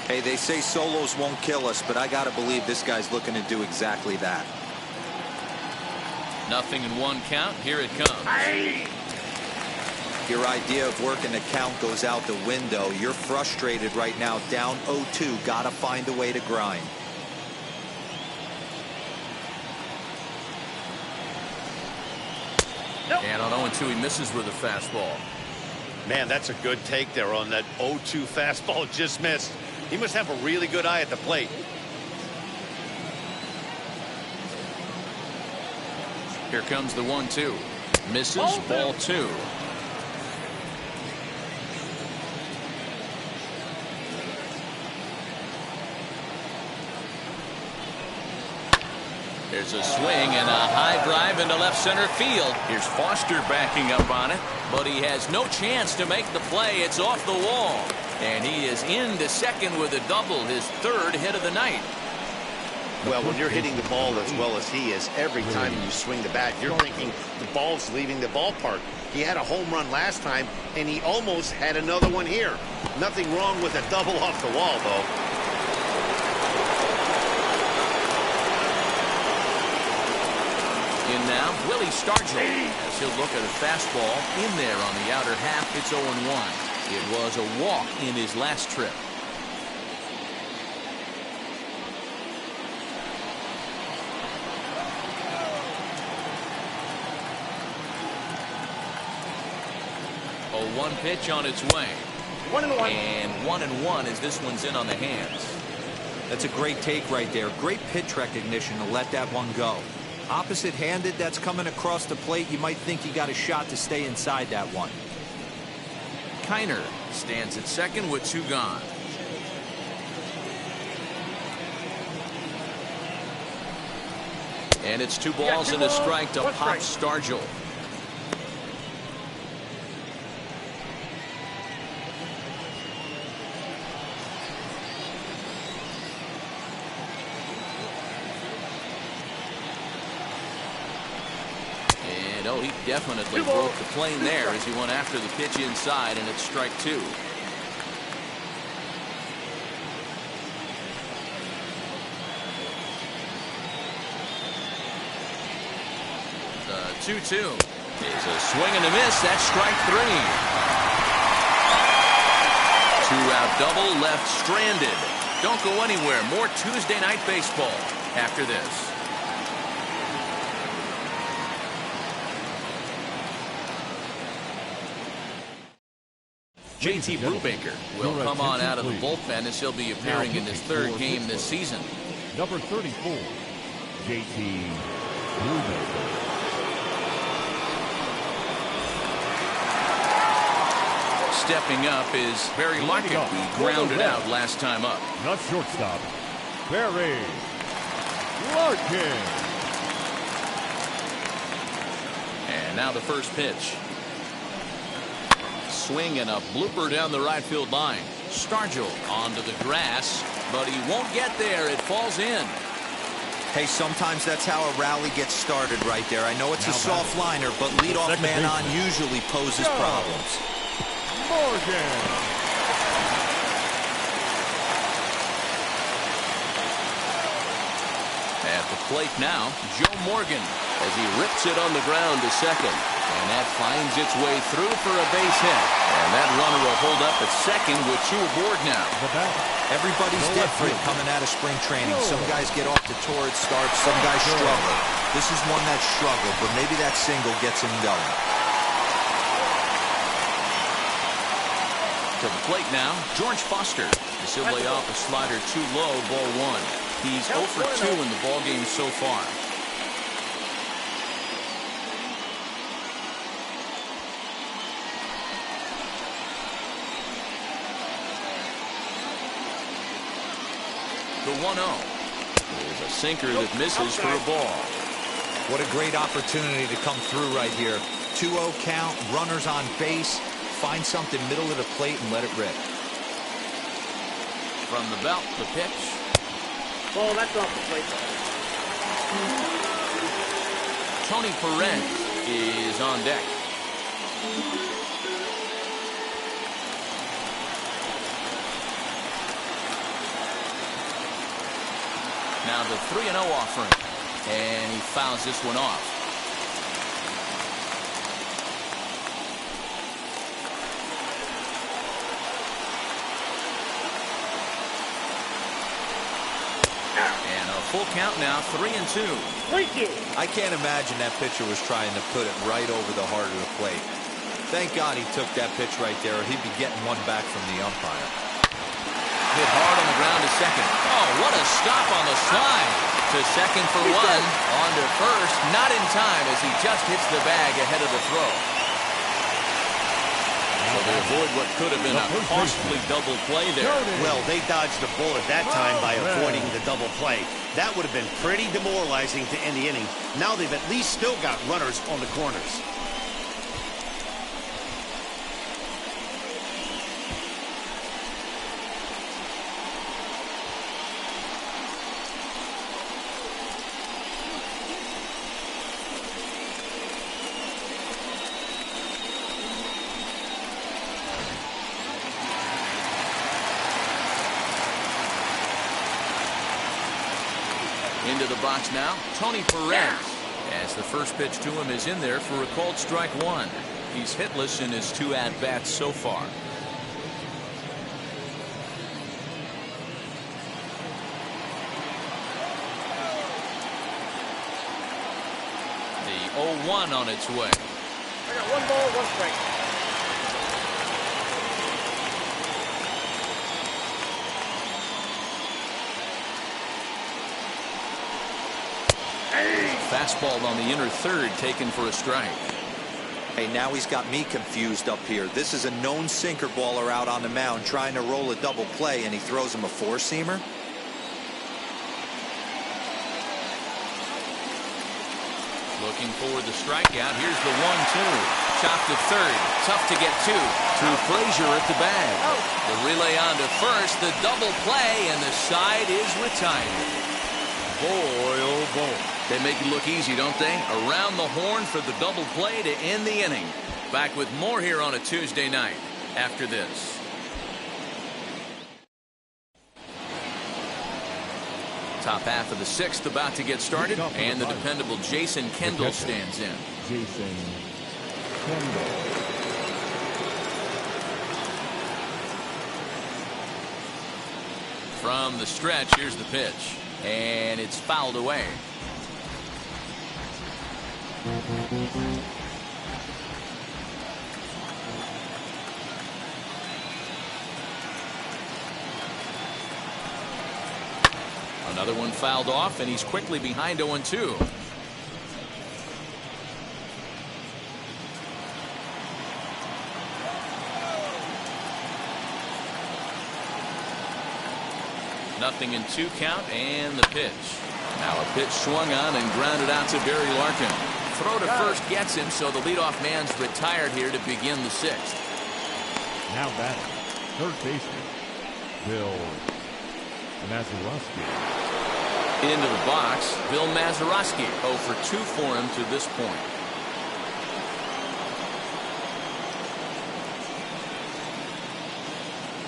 Hey, they say solos won't kill us, but I got to believe this guy's looking to do exactly that. Nothing in one count. Here it comes. Your idea of working the count goes out the window. You're frustrated right now, down 0-2. Got to find a way to grind. And on 0-2, he misses with a fastball. Man, that's a good take there on that 0-2 fastball just missed. He must have a really good eye at the plate. Here comes the 1-2. Misses, ball 2. There's a swing and a high drive into left center field. Here's Foster backing up on it, but he has no chance to make the play. It's off the wall. And he is into second with a double, his third hit of the night. Well, when you're hitting the ball as well as he is, every time you swing the bat, you're thinking the ball's leaving the ballpark. He had a home run last time, and he almost had another one here. Nothing wrong with a double off the wall, though. In now, Willie Stargell, as he'll look at a fastball in there on the outer half. It's 0-1. It was a walk in his last trip. A 1 pitch on its way. 1-1. And 1-1 as this one's in on the hands. That's a great take right there. Great pitch recognition to let that one go. Opposite-handed, that's coming across the plate. You might think you got a shot to stay inside that one. Keiner stands at second with 2 gone. And it's 2 balls and a strike to Pop Stargell. No, he definitely broke the plane there as he went after the pitch inside, and it's strike 2. The 2-2 is a swing and a miss. That's strike 3. 2-out double left stranded. Don't go anywhere. More Tuesday night baseball after this. JT Brubaker will come on out of the bullpen as he'll be appearing in his 3rd game this season. Number 34, JT Brubaker. Stepping up is Barry Larkin. He grounded out last time up. Not shortstop, Barry Larkin. And now the first pitch. Swing and a blooper down the right field line. Stargell onto the grass, but he won't get there. It falls in. Hey, sometimes that's how a rally gets started right there. I know it's a soft liner, but leadoff man on usually poses problems. Morgan. At the plate now, Joe Morgan as he rips it on the ground to second. And that finds its way through for a base hit. And that runner will hold up at second with 2 aboard now. Everybody's different coming out of spring training. Some guys get off to torrid starts. Some guys struggle. This is one that struggled, but maybe that single gets him going. To the plate now, George Foster. He'll lay off a slider too low, ball 1. He's 0 for 2 in the ballgame so far. 1-0. There's a sinker that misses for a ball. What a great opportunity to come through right here. 2-0 count, runners on base. Find something middle of the plate and let it rip. From the belt, the pitch. Ball, that's off the plate. Tony Perez is on deck. Now the 3-0 offering. And he fouls this one off. And a full count now, 3-2. 3-2. I can't imagine that pitcher was trying to put it right over the heart of the plate. Thank God he took that pitch right there, or he'd be getting one back from the umpire. Hit hard on the ground to second. Oh, what a stop on the slide. To second for one. On to first. Not in time as he just hits the bag ahead of the throw. So they avoid what could have been a costly double play there. Well, they dodged the bullet that time by avoiding the double play. That would have been pretty demoralizing to end the inning. Now they've at least still got runners on the corners. Into the box now, Tony Perez. As the first pitch to him is in there for a called strike one. He's hitless in his 2 at-bats so far. The 0-1 on its way. I got 1 ball, 1 strike. Fastball on the inner third taken for a strike. Hey, now he's got me confused up here. This is a known sinker baller out on the mound trying to roll a double play, and he throws him a 4-seamer. Looking for the strikeout. Here's the 1-2. Chopped to third. Tough to get to Frazier at the bag. The relay on to first. The double play, and the side is retired. Boy, oh boy. They make it look easy, don't they? Around the horn for the double play to end the inning. Back with more here on a Tuesday night after this. Top half of the 6th about to get started, and the dependable Jason Kendall stands in. Jason Kendall. From the stretch, here's the pitch. And it's fouled away. Another one fouled off, and he's quickly behind 0-2. Nothing in 2 count, and the pitch. Now a pitch swung on and grounded out to Barry Larkin. Throw to first gets him, so the leadoff man's retired here to begin the 6th. Now batting, third baseman, Bill Mazeroski. Into the box, Bill Mazeroski. 0 for 2 for him to this point.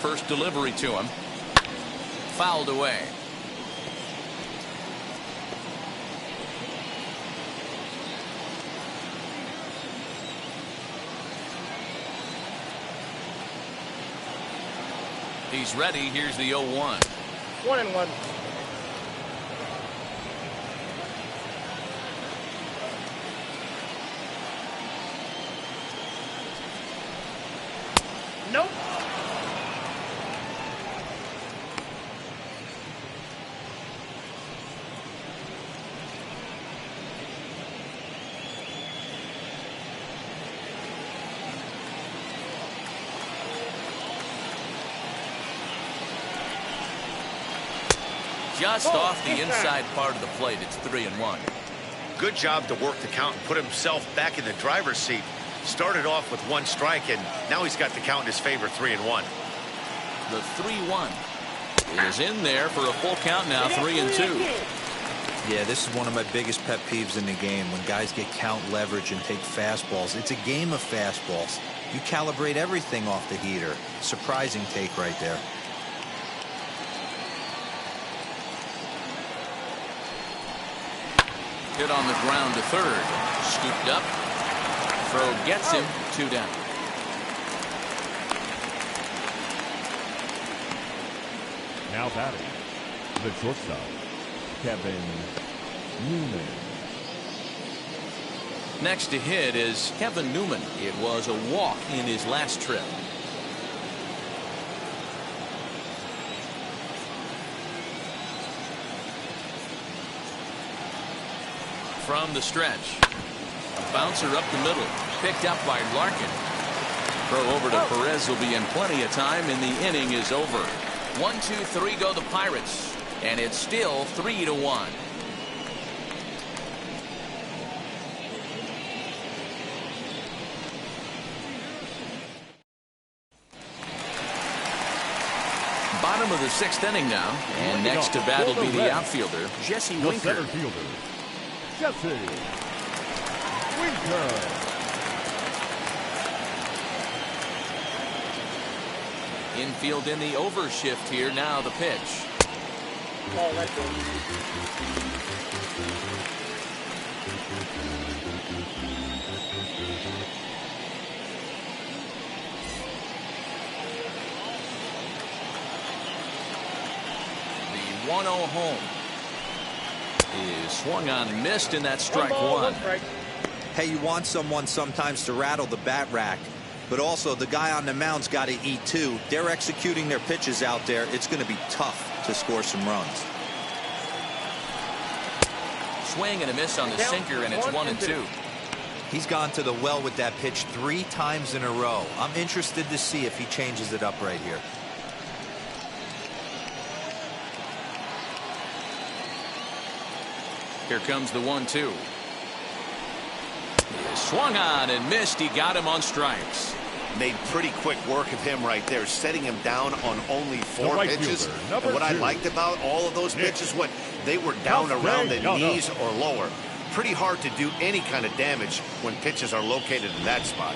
First delivery to him. Fouled away. He's ready. Here's the 0-1. 1-1. Nope. just off the inside part of the plate. It's 3-1. Good job to work the count and put himself back in the driver's seat. Started off with 1 strike, and now he's got the count in his favor, 3-1. The 3-1 is in there for a full count now, 3-2. Yeah, this is one of my biggest pet peeves in the game, when guys get count leverage and take fastballs. It's a game of fastballs. You calibrate everything off the heater. Surprising take right there. Hit on the ground to third. Scooped up. Throw gets him. 2 down. Now batting, the shortstop, Kevin Newman. Next to hit is Kevin Newman. It was a walk in his last trip. From the stretch. A bouncer up the middle. Picked up by Larkin. Throw over to Perez will be in plenty of time, and the inning is over. 1, 2, 3 go the Pirates. And it's still 3-1. Bottom of the 6th inning now. And next to bat will be the outfielder, Jesse The Winker. center fielder, Jesse Winker. Infield in the overshift here. Now the pitch. Oh, that's it. The 1-0 home is swung on and missed, and that's strike 1. Strike. Hey, you want someone sometimes to rattle the bat rack, but also the guy on the mound's got to eat too. They're executing their pitches out there. It's going to be tough to score some runs. Swing and a miss on the sinker, and it's 1-2. He's gone to the well with that pitch 3 times in a row. I'm interested to see if he changes it up right here. Here comes the 1-2. Swung on and missed. He got him on strikes. Made pretty quick work of him right there, setting him down on only 4 right pitches. fielder, And what I number 2. liked about all of those pitches, what they were down around the knees or lower. Pretty hard to do any kind of damage when pitches are located in that spot.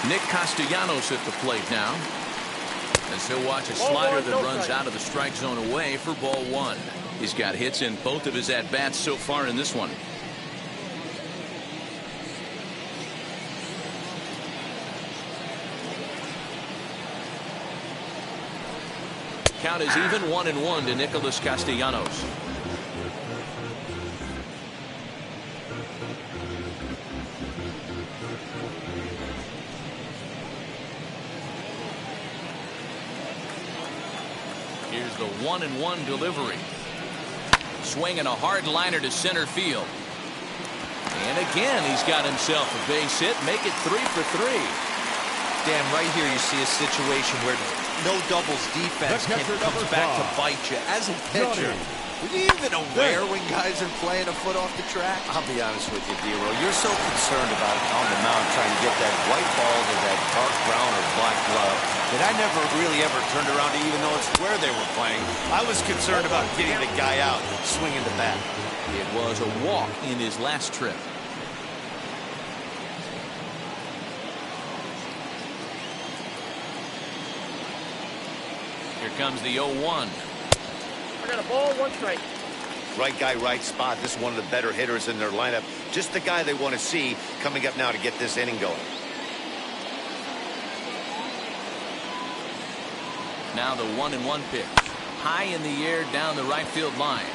Nick Castellanos at the plate now, as he'll watch a slider that runs out of the strike zone away for ball 1. He's got hits in both of his at-bats so far in this one. Count is even 1-1 to Nicholas Castellanos. Here's the 1-1 delivery. Swinging a hard liner to center field. And again, he's got himself a base hit. Make it 3 for 3. Dan, right here you see a situation where no doubles defense comes back to bite you. As a pitcher, are you even aware when guys are playing a foot off the track? I'll be honest with you, D-Roll. You're so concerned about on the mound trying to get that white ball to that dark brown or black glove that I never really ever turned around to even notice where they were playing. I was concerned about getting the guy out, swinging the bat. It was a walk in his last trip. Here comes the 0-1. I got a ball, 1 strike. Right guy, right spot. This is one of the better hitters in their lineup. Just the guy they want to see coming up now to get this inning going. Now the 1-1 pitch. High in the air down the right field line.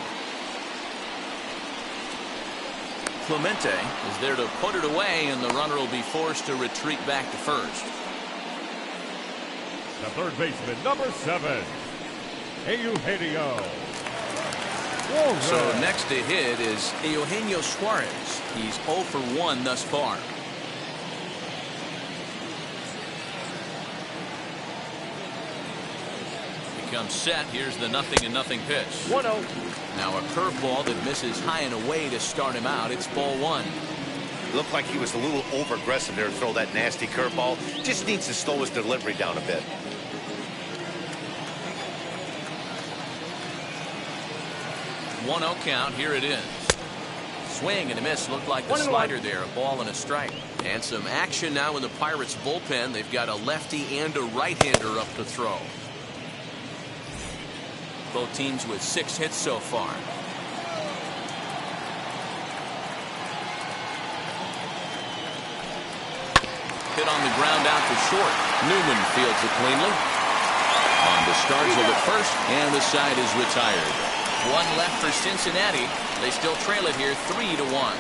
Clemente is there to put it away, and the runner will be forced to retreat back to first. The third baseman, number 7, Eugenio Suarez. So next to hit is Eugenio Suarez. He's 0 for 1 thus far. comes set. Here's the 0-0 pitch. 1-0. Now a curveball that misses high and away to start him out. It's ball one. Looked like he was a little over-aggressive there to throw that nasty curveball. Just needs to slow his delivery down a bit. One 0 count. Here it is. Swing and a miss. Looked like the slider there. A ball and a strike. And some action now in the Pirates bullpen. They've got a lefty and a right-hander up to throw. Both teams with 6 hits so far. Hit on the ground out to short. Newman fields it cleanly. On to Stargell at first, and the side is retired. One left for Cincinnati. They still trail it here 3-1.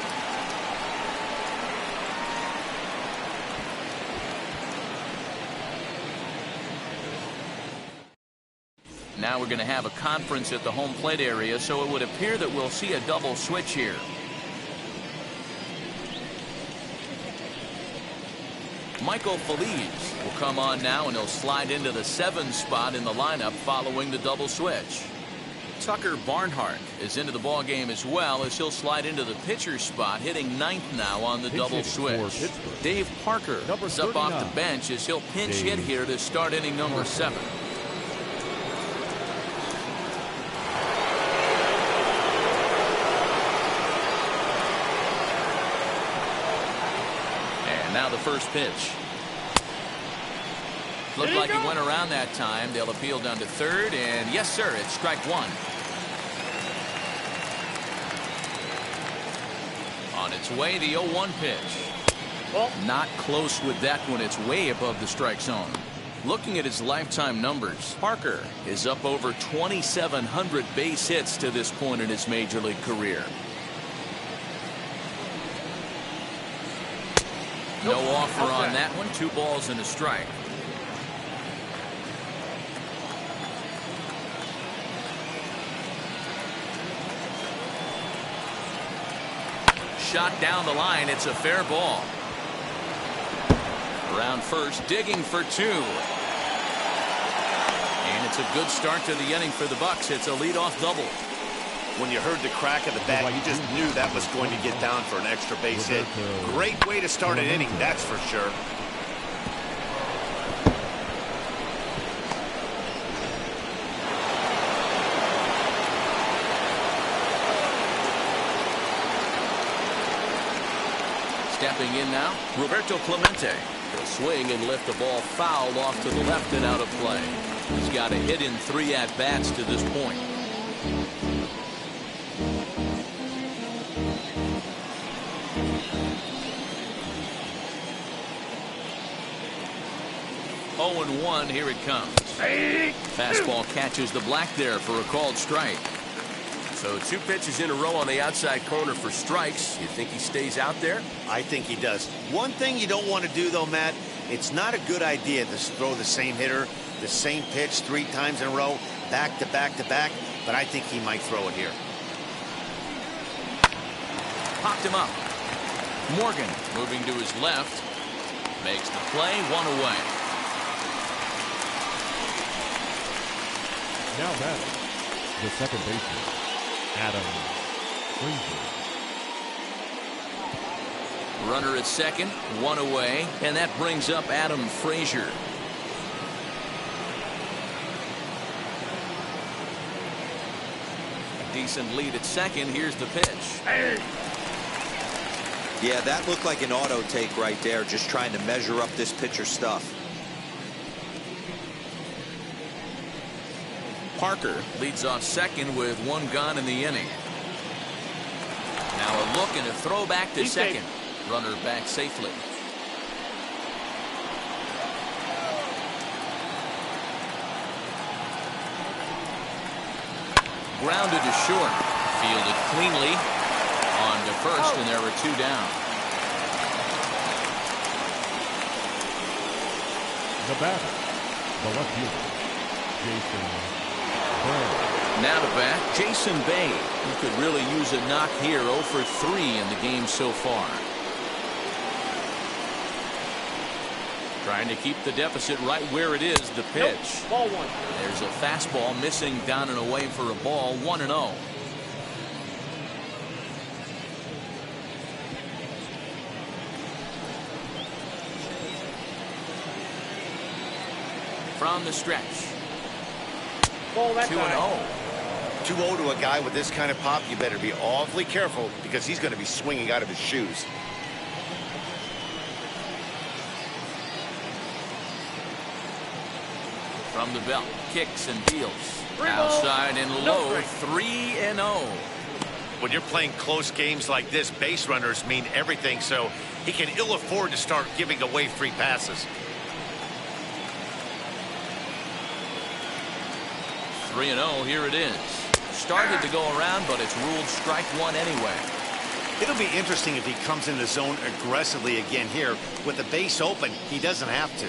Now we're going to have a conference at the home plate area, so it would appear that we'll see a double switch here. Michael Feliz will come on now, and he'll slide into the 7 spot in the lineup following the double switch. Tucker Barnhart is into the ball game as well, as he'll slide into the pitcher spot, hitting 9th now on the double switch. Dave Parker is up off the bench as he'll pinch hit here to start inning number 7. And now the first pitch. Looked like he went around that time. They'll appeal down to third, and yes, sir, it's strike one. On its way, the 0-1 pitch. Not close with that one. It's way above the strike zone. Looking at his lifetime numbers, Parker is up over 2,700 base hits to this point in his major league career. No offer on that one. 2 balls and a strike. Shot down the line. It's a fair ball. Around first, digging for 2. And it's a good start to the inning for the Bucks. It's a leadoff double. When you heard the crack of the bat, you just knew that was going to get down for an extra base hit. Great way to start an inning, that's for sure. Stepping in now, Roberto Clemente. He'll swing and lift the ball foul off to the left and out of play. He's got a hit in 3 at-bats to this point. Oh, and 1, here it comes. Fastball catches the black there for a called strike. So 2 pitches in a row on the outside corner for strikes. You think he stays out there? I think he does. One thing you don't want to do, though, Matt, it's not a good idea to throw the same hitter, the same pitch 3 times in a row, back to back to back, but I think he might throw it here. Popped him up. Morgan moving to his left. Makes the play, 1 away. Now batting, the second baseman, Adam Frazier. Runner at second, 1 away, and that brings up Adam Frazier. A decent lead at second. Here's the pitch. Yeah, that looked like an auto take right there, just trying to measure up this pitcher's stuff. Parker leads off second with 1 gone in the inning. Now a look and a throw back to second. Runner back safely. Grounded to short. Fielded cleanly. On to first, and there are 2 down. The batter, the left fielder, Jason Bay. Now to bat, Jason Bay. He could really use a knock here. 0 for 3 in the game so far. Trying to keep the deficit right where it is. The pitch. Nope. Ball one. There's a fastball missing down and away for a ball. 1-0. From the stretch. Ball that 2-0. 2-0 to a guy with this kind of pop, you better be awfully careful because he's going to be swinging out of his shoes. From the belt, kicks and deals. Outside and low, 3-0. When you're playing close games like this, base runners mean everything, so he can ill afford to start giving away free passes. 3-0, here it is. Started to go around, but it's ruled strike one anyway. It'll be interesting if he comes in the zone aggressively again here. With the base open, he doesn't have to.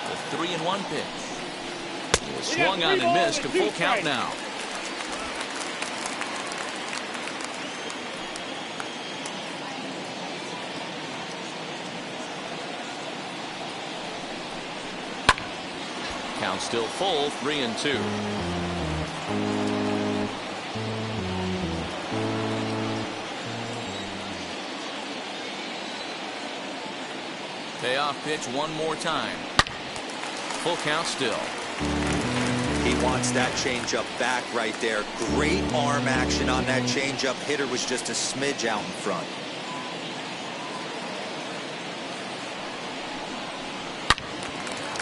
The 3-1 pitch. Swung on and missed. A full count now. Count still full, 3-2. Payoff pitch one more time. Full count still. He wants that changeup back right there. Great arm action on that changeup. Hitter was just a smidge out in front.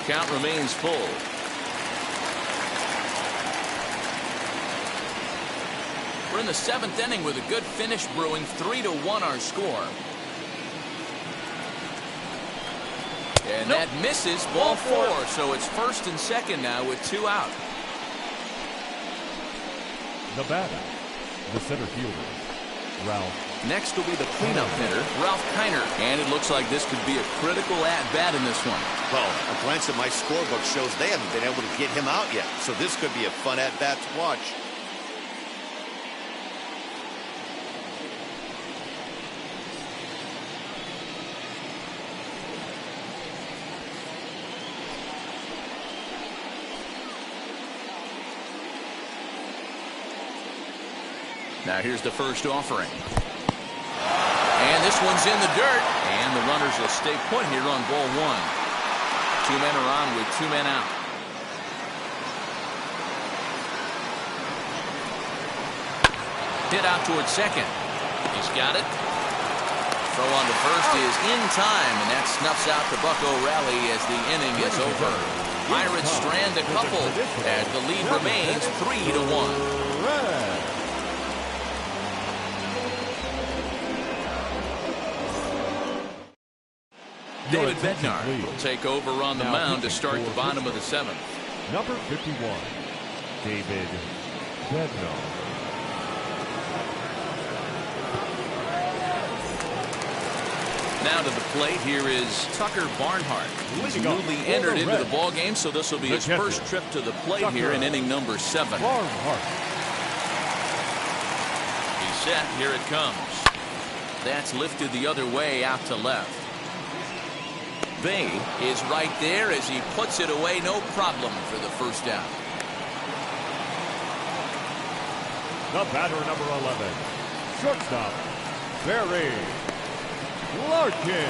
Count remains full. We're in the 7th inning with a good finish brewing. 3-1 our score. And that misses. Ball 4. So it's first and second now with 2 out. The batter, the center fielder, Ralph. Next will be the cleanup hitter, Ralph Keiner. And it looks like this could be a critical at-bat in this one. Well, a glance at my scorebook shows they haven't been able to get him out yet. So this could be a fun at-bat to watch. Now here's the first offering. And this one's in the dirt. And the runners will stay put here on ball 1. 2 men are on with 2 men out. Hit out towards second. He's got it. Throw on to first is in time, and that snuffs out the Bucko rally as the inning is over. Pirates strand a couple as the lead remains 3-1. David Bednar will take over on the mound to start the bottom of the 7th. Number 51, David Bednar. Now to the plate, here is Tucker Barnhart, who's newly entered into the ball game, so this will be his first trip to the plate here in inning number 7. Barnhart. He's set. Here it comes. That's lifted the other way out to left. Bay is right there as he puts it away, no problem for the first down. The batter, number 11, shortstop, Barry Larkin.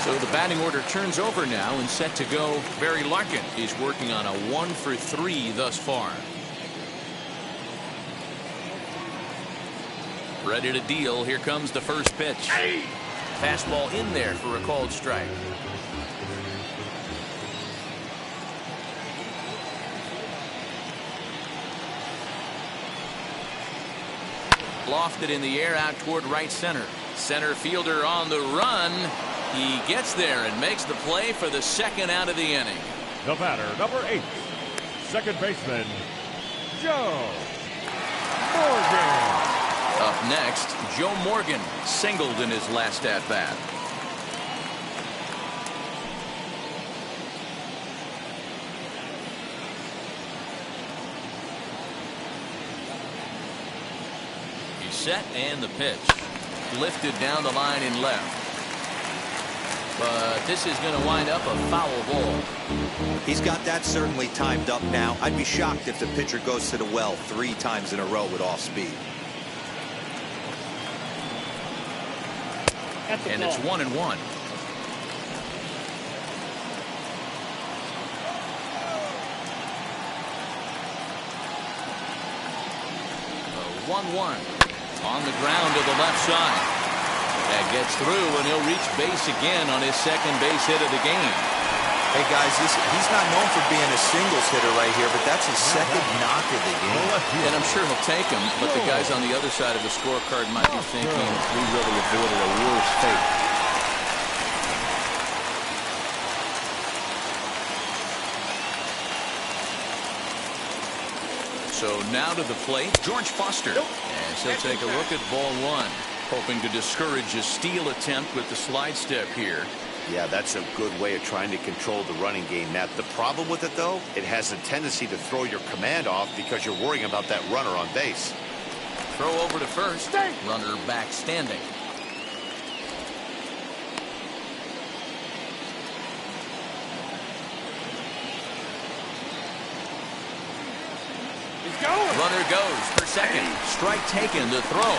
So the batting order turns over now and set to go. Barry Larkin. He's working on a 1-for-3 thus far. Ready to deal. Here comes the first pitch. Fastball in there for a called strike. Lofted in the air out toward right center. Center fielder on the run. He gets there and makes the play for the second out of the inning. The batter, number 8, second baseman, Joe Morgan. Up next, Joe Morgan singled in his last at-bat. set and the pitch. Lifted down the line in left. But this is going to wind up a foul ball. He's got that certainly timed up now. I'd be shocked if the pitcher goes to the well 3 times in a row with off speed. And it's 1-1. 1-1 on the ground to the left side. That gets through, and he'll reach base again on his second base hit of the game. Hey, guys, he's not known for being a singles hitter right here, but that's his second knock of the game. And I'm sure he'll take him, but the guys on the other side of the scorecard might be thinking, we really avoided a worse fate. So now to the plate, George Foster. As he'll take a look at ball 1. Hoping to discourage a steal attempt with the slide step here. Yeah, that's a good way of trying to control the running game, Matt. The problem with it, though, it has a tendency to throw your command off because you're worrying about that runner on base. Throw over to first. Runner back standing. Runner goes for second. Strike taken. The throw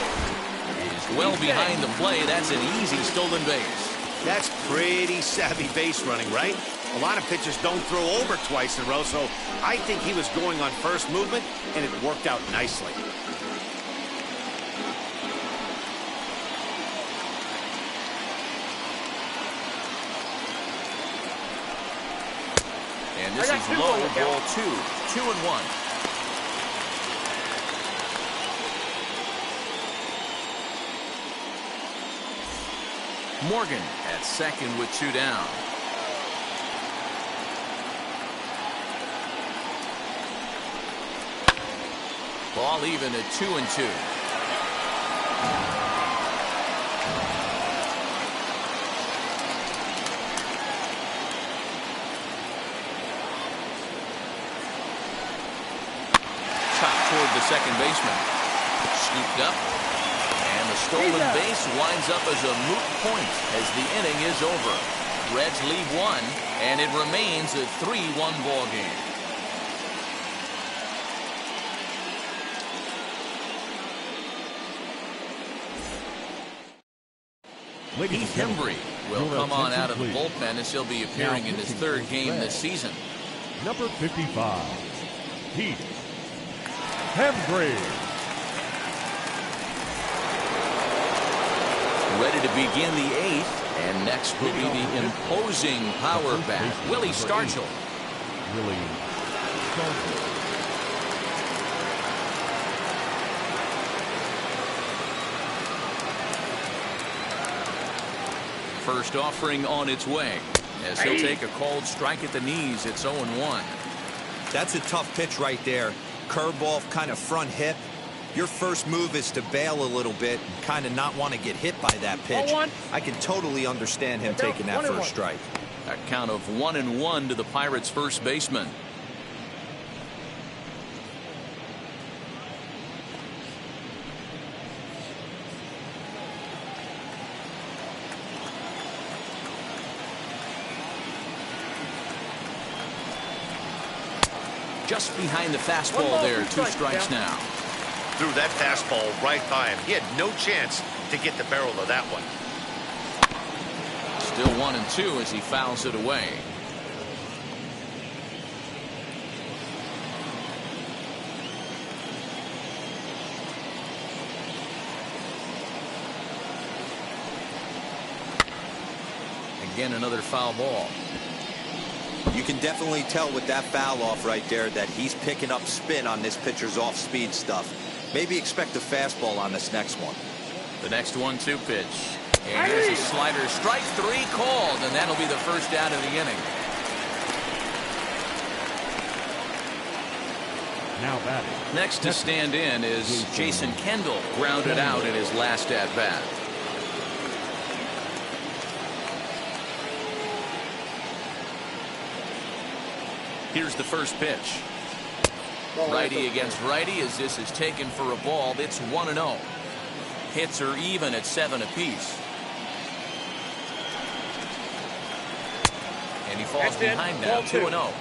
is well behind the play. That's an easy stolen base. That's pretty savvy base running, right? A lot of pitchers don't throw over twice in a row, so I think he was going on first movement, and it worked out nicely. And this is low, ball 2. 2-1. Morgan at second with 2 down. Ball even at 2-2. Chopped toward the second baseman. Scooped up. And the stolen base winds up as a moot point as the inning is over. Reds lead 1, and it remains a 3-1 ball game. Heath Hembry will come on out of the bullpen as he'll be appearing in his 3rd game this season. Number 55, Heath Hembry. Ready to begin the 8th, and next will be the imposing power bat, Willie Stargell. Willie Stargell. First offering on its way, as he'll take a cold strike at the knees. It's 0-1. That's a tough pitch right there. Curveball, kind of front hip. Your first move is to bail a little bit and kind of not want to get hit by that pitch. I can totally understand him taking that first strike. A count of 1-1 to the Pirates' first baseman. Just behind the fastball there. 2 strikes now. Threw that fastball right by him. He had no chance to get the barrel of that one. Still 1-2 as he fouls it away. Again, another foul ball. You can definitely tell with that foul off right there that he's picking up spin on this pitcher's off-speed stuff. Maybe expect a fastball on this next one. The next 1-2 pitch. And here's a slider. Strike 3 called, and that'll be the first out of the inning. Now batting. Next to stand in is Jason Kendall, grounded out in his last at-bat. Here's the first pitch. Righty against righty as this is taken for a ball. It's 1-0. Hits are even at 7 apiece. And he falls behind now, 2-0.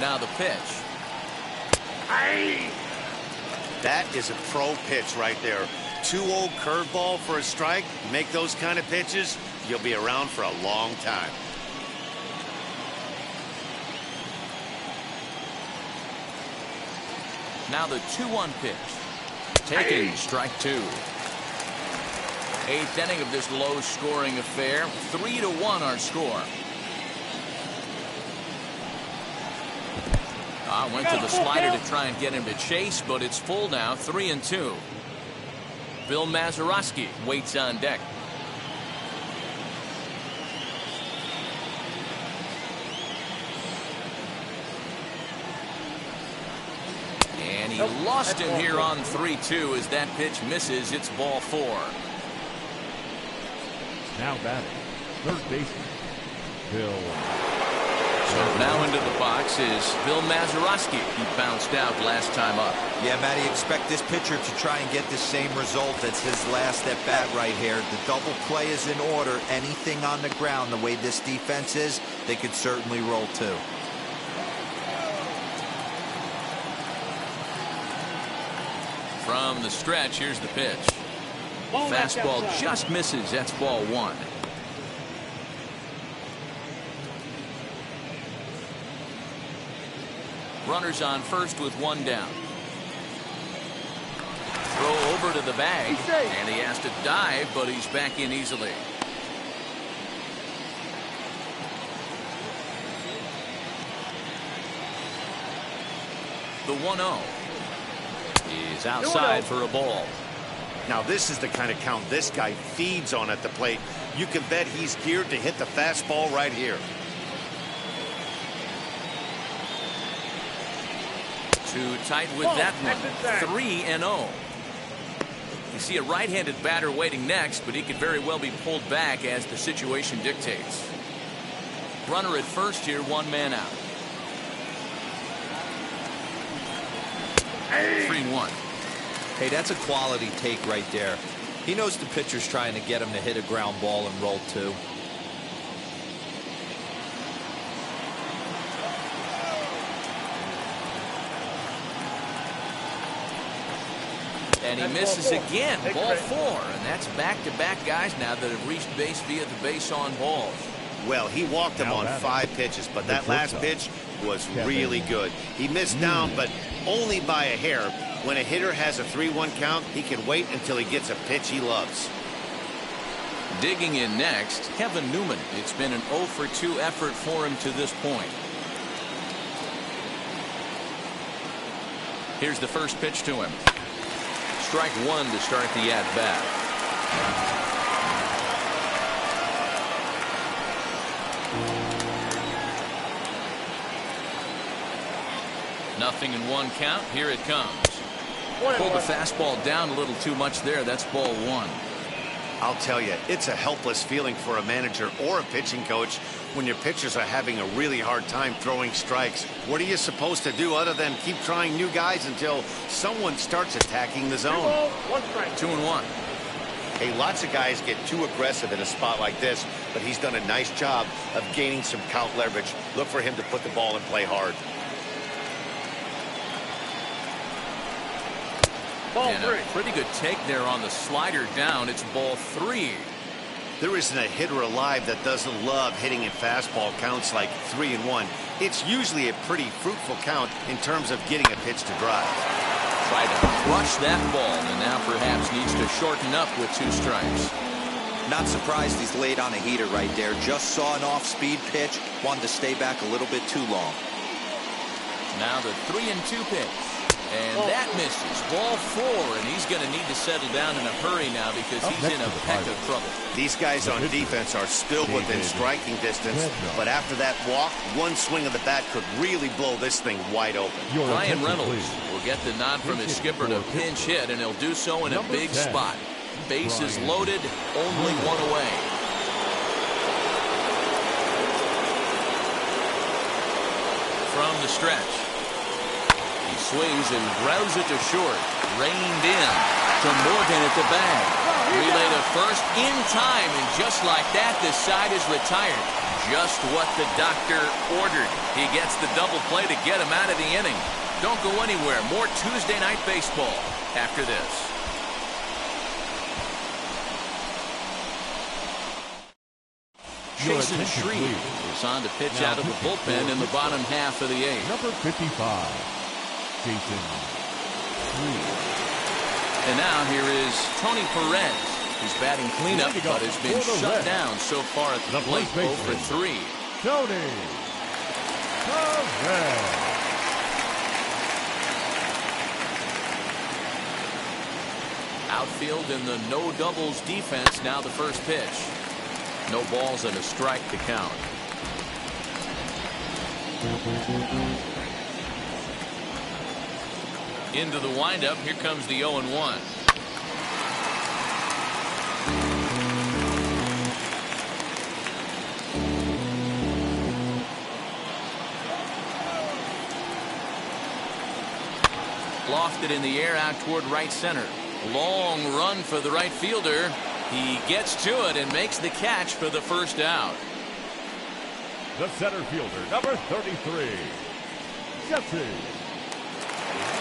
Now the pitch. That is a pro pitch right there. 2-0 curveball for a strike. Make those kind of pitches, you'll be around for a long time. Now the 2-1 pitch. Taken, strike 2. 8th inning of this low-scoring affair. 3-1 our score. Went to the slider to try and get him to chase, but it's full now, 3-2. Bill Mazeroski waits on deck. And he lost him here on 3-2 as that pitch misses. It's ball 4. Now batting, third baseman, Bill. So now into the box is Bill Mazeroski. He bounced out last time up. Yeah, Matty, expect this pitcher to try and get the same result as his last at bat right here. The double play is in order. Anything on the ground, the way this defense is, they could certainly roll too. From the stretch, here's the pitch. Fastball just misses. That's ball 1. Runners on first with 1 down. Throw over to the bag, and he has to dive, but he's back in easily. The 1-0 is outside for a ball. Now this is the kind of count this guy feeds on at the plate. You can bet he's geared to hit the fastball right here. Too tight with that one. 3-0. You see a right-handed batter waiting next, but he could very well be pulled back as the situation dictates. Runner at first here, 1 man out. 3-1. Hey, that's a quality take right there. He knows the pitcher's trying to get him to hit a ground ball and roll too. And he misses again. Ball 4. And that's back-to-back guys now that have reached base via the base on balls. Well, he walked him on 5 pitches, but that last pitch was really good. He missed down, but only by a hair. When a hitter has a 3-1 count, he can wait until he gets a pitch he loves. Digging in next, Kevin Newman. It's been an 0-for-2 effort for him to this point. Here's the first pitch to him. Strike 1 to start the at-bat. Nothing in 1 count. Here it comes. Pulled the fastball down a little too much there. That's ball 1. I'll tell you, it's a helpless feeling for a manager or a pitching coach when your pitchers are having a really hard time throwing strikes. What are you supposed to do other than keep trying new guys until someone starts attacking the zone? 2-1. Hey, lots of guys get too aggressive in a spot like this, but he's done a nice job of gaining some count leverage. Look for him to put the ball in play hard. And a pretty good take there on the slider down. It's ball 3. There isn't a hitter alive that doesn't love hitting in fastball counts like 3-1. It's usually a pretty fruitful count in terms of getting a pitch to drive. Try to crush that ball, and now perhaps needs to shorten up with 2 strikes. Not surprised he's laid on a heater right there. Just saw an off-speed pitch. Wanted to stay back a little bit too long. Now the 3-2 pitch. And that misses. Ball 4, and he's going to need to settle down in a hurry now because he's in a peck of trouble. These guys on defense are still within striking distance, but after that walk, one swing of the bat could really blow this thing wide open. Ryan Reynolds will get the nod from his skipper to pinch hit, and he'll do so in a big spot. Bases loaded, only one away. From the stretch. He swings and grounds it to short. Reined in to Morgan at the bag. Relay to first in time, and just like that, this side is retired. Just what the doctor ordered. He gets the double play to get him out of the inning. Don't go anywhere. More Tuesday Night Baseball after this. Jason Shreve is on to pitch out of the bullpen in the bottom half of the 8th. Number 55, Jason Shreve. And now here is Tony Perez, who's batting cleanup but has been shut down so far at the plate. 0 for 3. Tony Perez. Outfield in the no doubles defense. Now the first pitch. No balls and a strike to count. Into the windup. Here comes the 0-1. Lofted in the air out toward right center. Long run for the right fielder. He gets to it and makes the catch for the first out. The center fielder, number 33, Jesse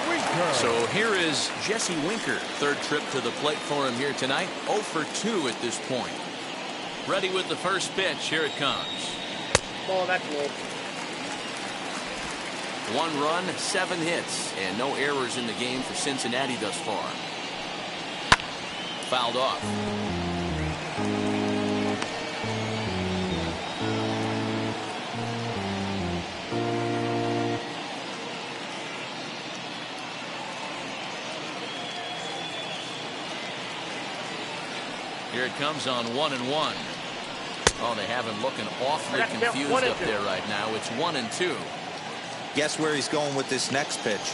Winker. So here is Jesse Winker. Third trip to the plate for him here tonight. 0 for 2 at this point. Ready with the first pitch. Here it comes. Ball, that's low. 1 run, 7 hits, and no errors in the game for Cincinnati thus far. Fouled off. Here it comes on 1-1. Oh, they have him looking awfully confused up there right now. It's 1-2. Guess where he's going with this next pitch?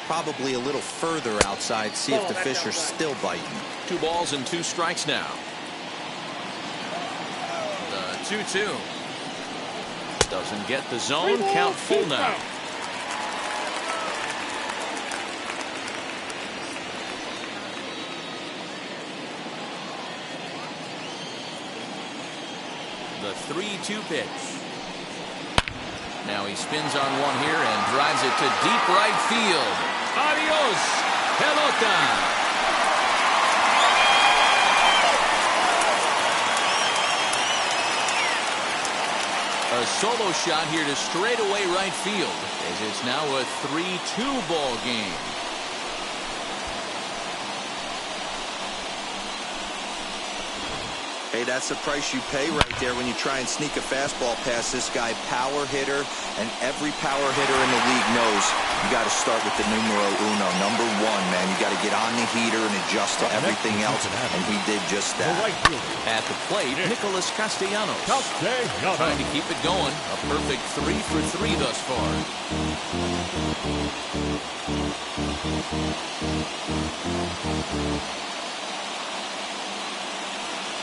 Probably a little further outside. See if the fish are still biting. 2 balls and 2 strikes now. The 2-2. Doesn't get the zone. Count full now. The 3-2 pitch. Now he spins on one here and drives it to deep right field. Adios, pelota. A solo shot here to straightaway right field, as it's now a 3-2 ball game. Hey, that's the price you pay right there when you try and sneak a fastball past this guy. Power hitter, and every power hitter in the league knows you got to start with the numero uno, number 1, man. You got to get on the heater and adjust to everything else, and he did just that. At the plate, Nicholas Castellanos. Trying to keep it going. A perfect 3 for 3 thus far.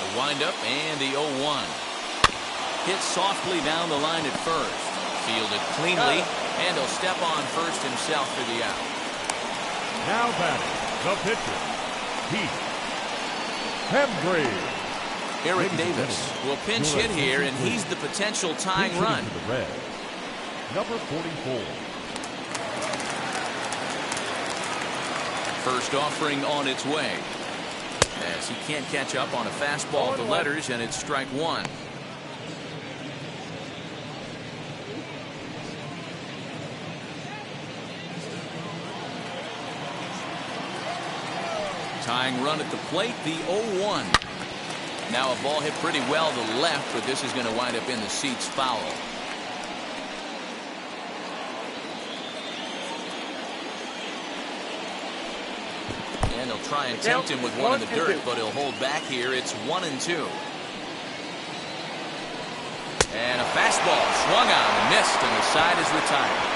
The windup and the 0-1. Hit softly down the line at first. Fielded cleanly, and he'll step on first himself for the out. Now batting, the pitcher, Heath Hembree. Eric Davis will pinch hit here, and he's the potential tying run. The red, number 44. First offering on its way, as he can't catch up on a fastball at the letters, and it's strike 1. Tying run at the plate, the 0-1. Now a ball hit pretty well to the left, but this is going to wind up in the seats foul. try and tempt him with one in the dirt, but he'll hold back here. It's 1-2. And a fastball swung on and missed, and the side is retired.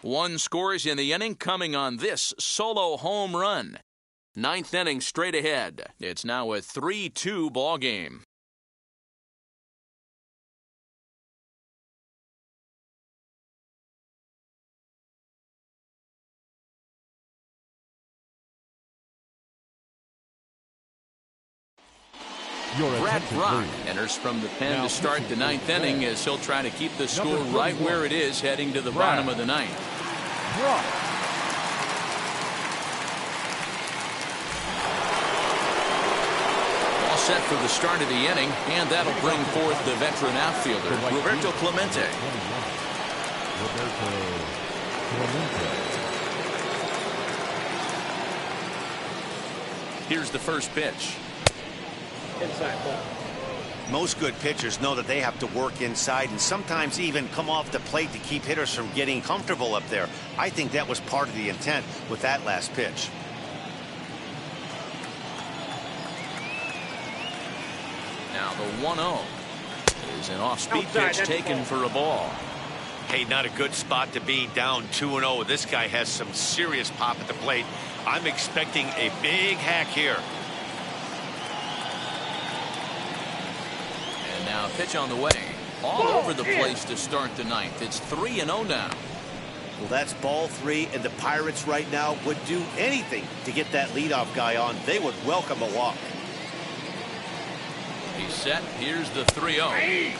One scores in the inning coming on this solo home run. Ninth inning straight ahead. It's now a 3-2 ball game. Brad Brock enters from the pen to start the ninth inning as he'll try to keep the score right where it is heading to the bottom of the ninth. All set for the start of the inning, and that'll bring forth the veteran outfielder, Roberto Clemente. Here's the first pitch. Inside ball. Most good pitchers know that they have to work inside and sometimes even come off the plate to keep hitters from getting comfortable up there. I think that was part of the intent with that last pitch. Now the 1-0 is an off-speed pitch taken for a ball. Hey, not a good spot to be, down 2-0. This guy has some serious pop at the plate. I'm expecting a big hack here. Now pitch on the way. All over the place to start the ninth. It's 3-0 now. Well, that's ball 3, and the Pirates right now would do anything to get that leadoff guy on. They would welcome a walk. He's set. Here's the 3-0.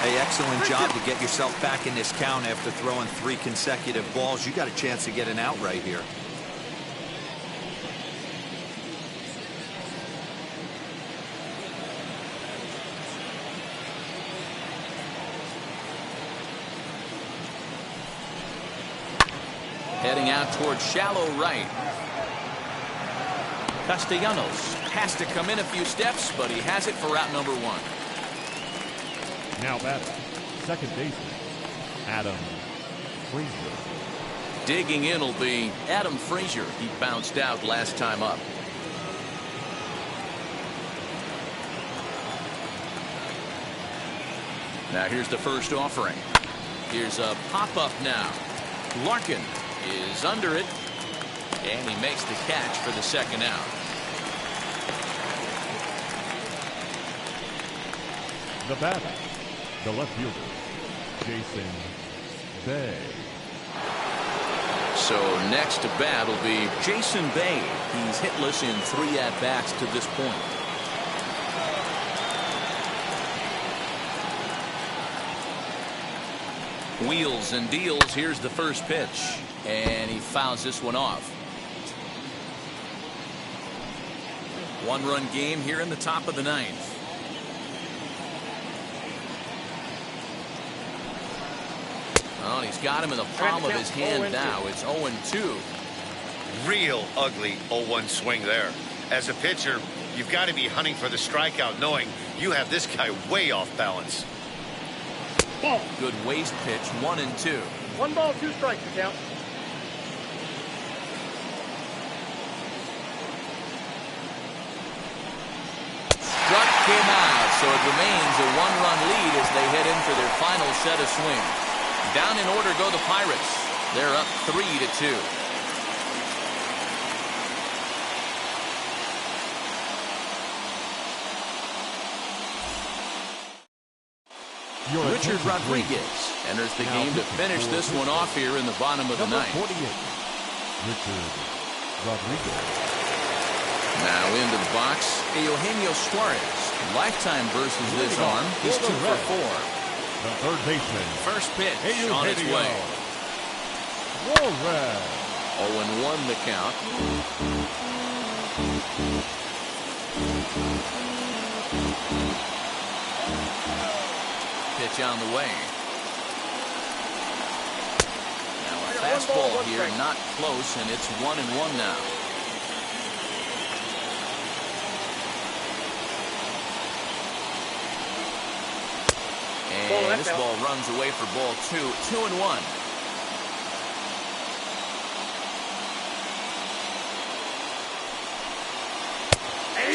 Hey, excellent job to get yourself back in this count after throwing 3 consecutive balls. You got a chance to get an out right here. Heading out towards shallow right. Castellanos has to come in a few steps, but he has it for out number 1. Now batter, second baseman, Adam Frazier. Digging in will be Adam Frazier. He bounced out last time up. Now here's the first offering. Here's a pop-up now. Larkin is under it, and he makes the catch for the second out. The batter, the left fielder, Jason Bay. So next to bat will be Jason Bay. He's hitless in 3 at-bats to this point. Wheels and deals. Here's the first pitch, and he fouls this one off. 1-run game here in the top of the ninth. Oh, he's got him in the palm of his hand now. It's 0-2. Real ugly 0-1 swing there. As a pitcher, you've got to be hunting for the strikeout, knowing you have this guy way off balance. Ball. Good waist pitch, 1-2. 1 ball, 2 strikes, the count. Struck him out, so it remains a 1-run lead as they head in for their final set of swings. Down in order go the Pirates. They're up 3-2. Richard Rodriguez enters the game to finish this one off here in the bottom of the ninth. 48, Richard Rodriguez. Now into the box, Eugenio Suarez. Lifetime versus this arm. He's 2 for 4. The third baseman, First pitch on its way. Suarez. 0-1 the count. Pitch on the way. Now a fastball here, not close, and it's 1-1 now. And this ball runs away for ball 2. 2-1.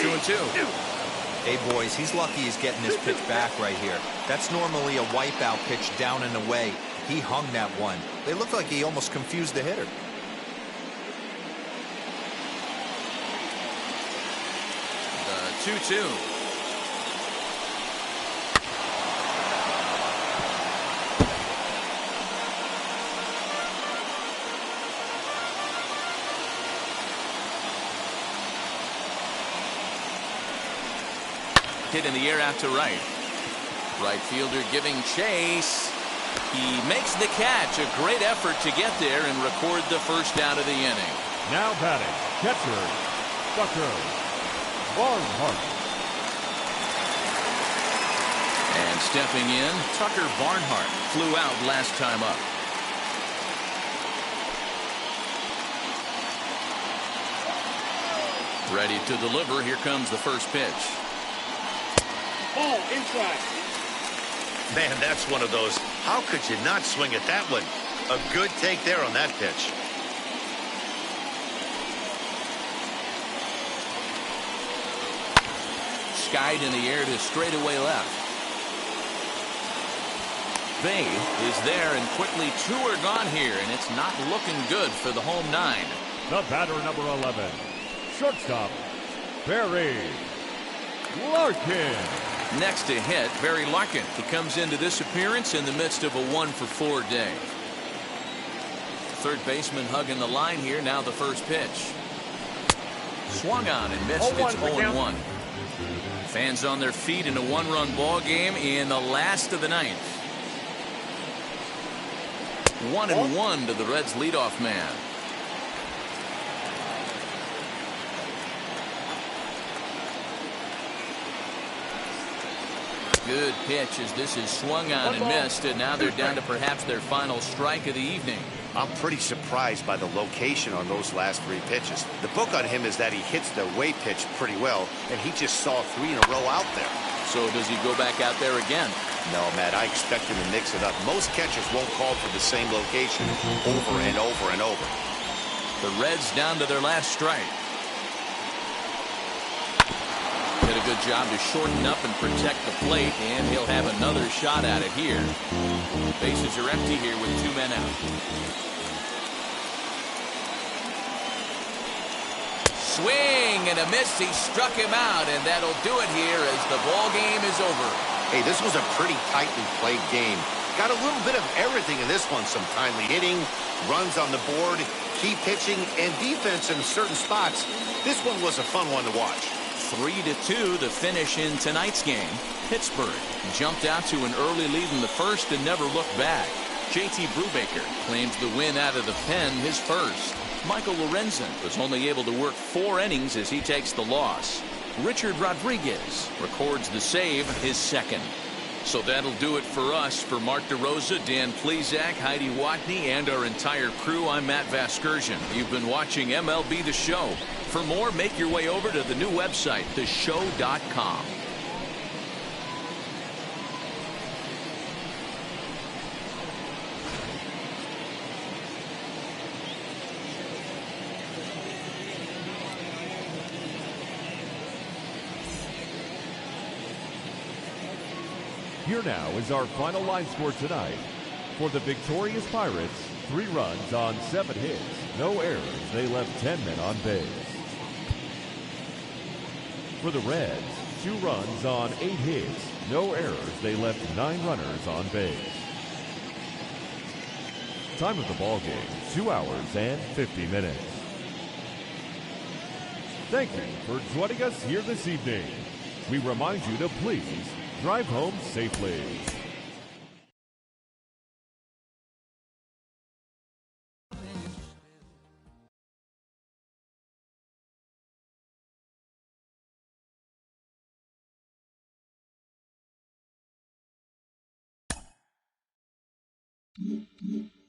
Two and two. Hey, boys, he's lucky he's getting this pitch back right here. That's normally a wipeout pitch down and away. He hung that one. It looked like he almost confused the hitter. The 2-2. Hit in the air out to right. Right fielder giving chase. He makes the catch. A great effort to get there and record the first out of the inning. Now batting, catcher, Tucker Barnhart. And stepping in, Tucker Barnhart flew out last time up. Ready to deliver. Here comes the first pitch. Ball inside. Man, that's one of those. How could you not swing at that one? A good take there on that pitch. Skied in the air to straightaway left. Bay is there, and quickly 2 are gone here, and it's not looking good for the home 9. The batter, number 11, shortstop, Barry Larkin. Next to hit, Barry Larkin. He comes into this appearance in the midst of a 1-for-4 day. Third baseman hugging the line here. Now the first pitch. Swung on and missed. It's 0-1. Fans on their feet in a 1-run ball game in the last of the 9th. 1-1 to the Reds' leadoff man. Good pitch as this is swung on and missed, and now they're down to perhaps their final strike of the evening. I'm pretty surprised by the location on those last 3 pitches. The book on him is that he hits the away pitch pretty well, and he just saw 3 in a row out there. So does he go back out there again? No, Matt, I expect him to mix it up. Most catchers won't call for the same location over and over and over. The Reds down to their last strike. Did a good job to shorten up and protect the plate, and he'll have another shot at it here. Bases are empty here with 2 men out. Swing and a miss. He struck him out, and that'll do it here as the ball game is over. Hey, this was a pretty tightly played game. Got a little bit of everything in this one. Some timely hitting, runs on the board, key pitching, and defense in certain spots. This one was a fun one to watch. 3-2 the finish in tonight's game. Pittsburgh jumped out to an early lead in the first and never looked back. JT Brubaker claims the win out of the pen, his first. Michael Lorenzon was only able to work 4 innings as he takes the loss. Richard Rodriguez records the save, his second. So that'll do it for us. For Mark DeRosa, Dan Plesac, Heidi Watney, and our entire crew, I'm Matt Vasgersian. You've been watching MLB The Show. For more, make your way over to the new website, theshow.com. Here now is our final line score tonight. For the victorious Pirates, 3 runs on 7 hits, no errors. They left 10 men on base. For the Reds, 2 runs on 8 hits, no errors. They left 9 runners on base. Time of the ball game, 2 hours and 50 minutes. Thank you for joining us here this evening. We remind you to please drive home safely. you.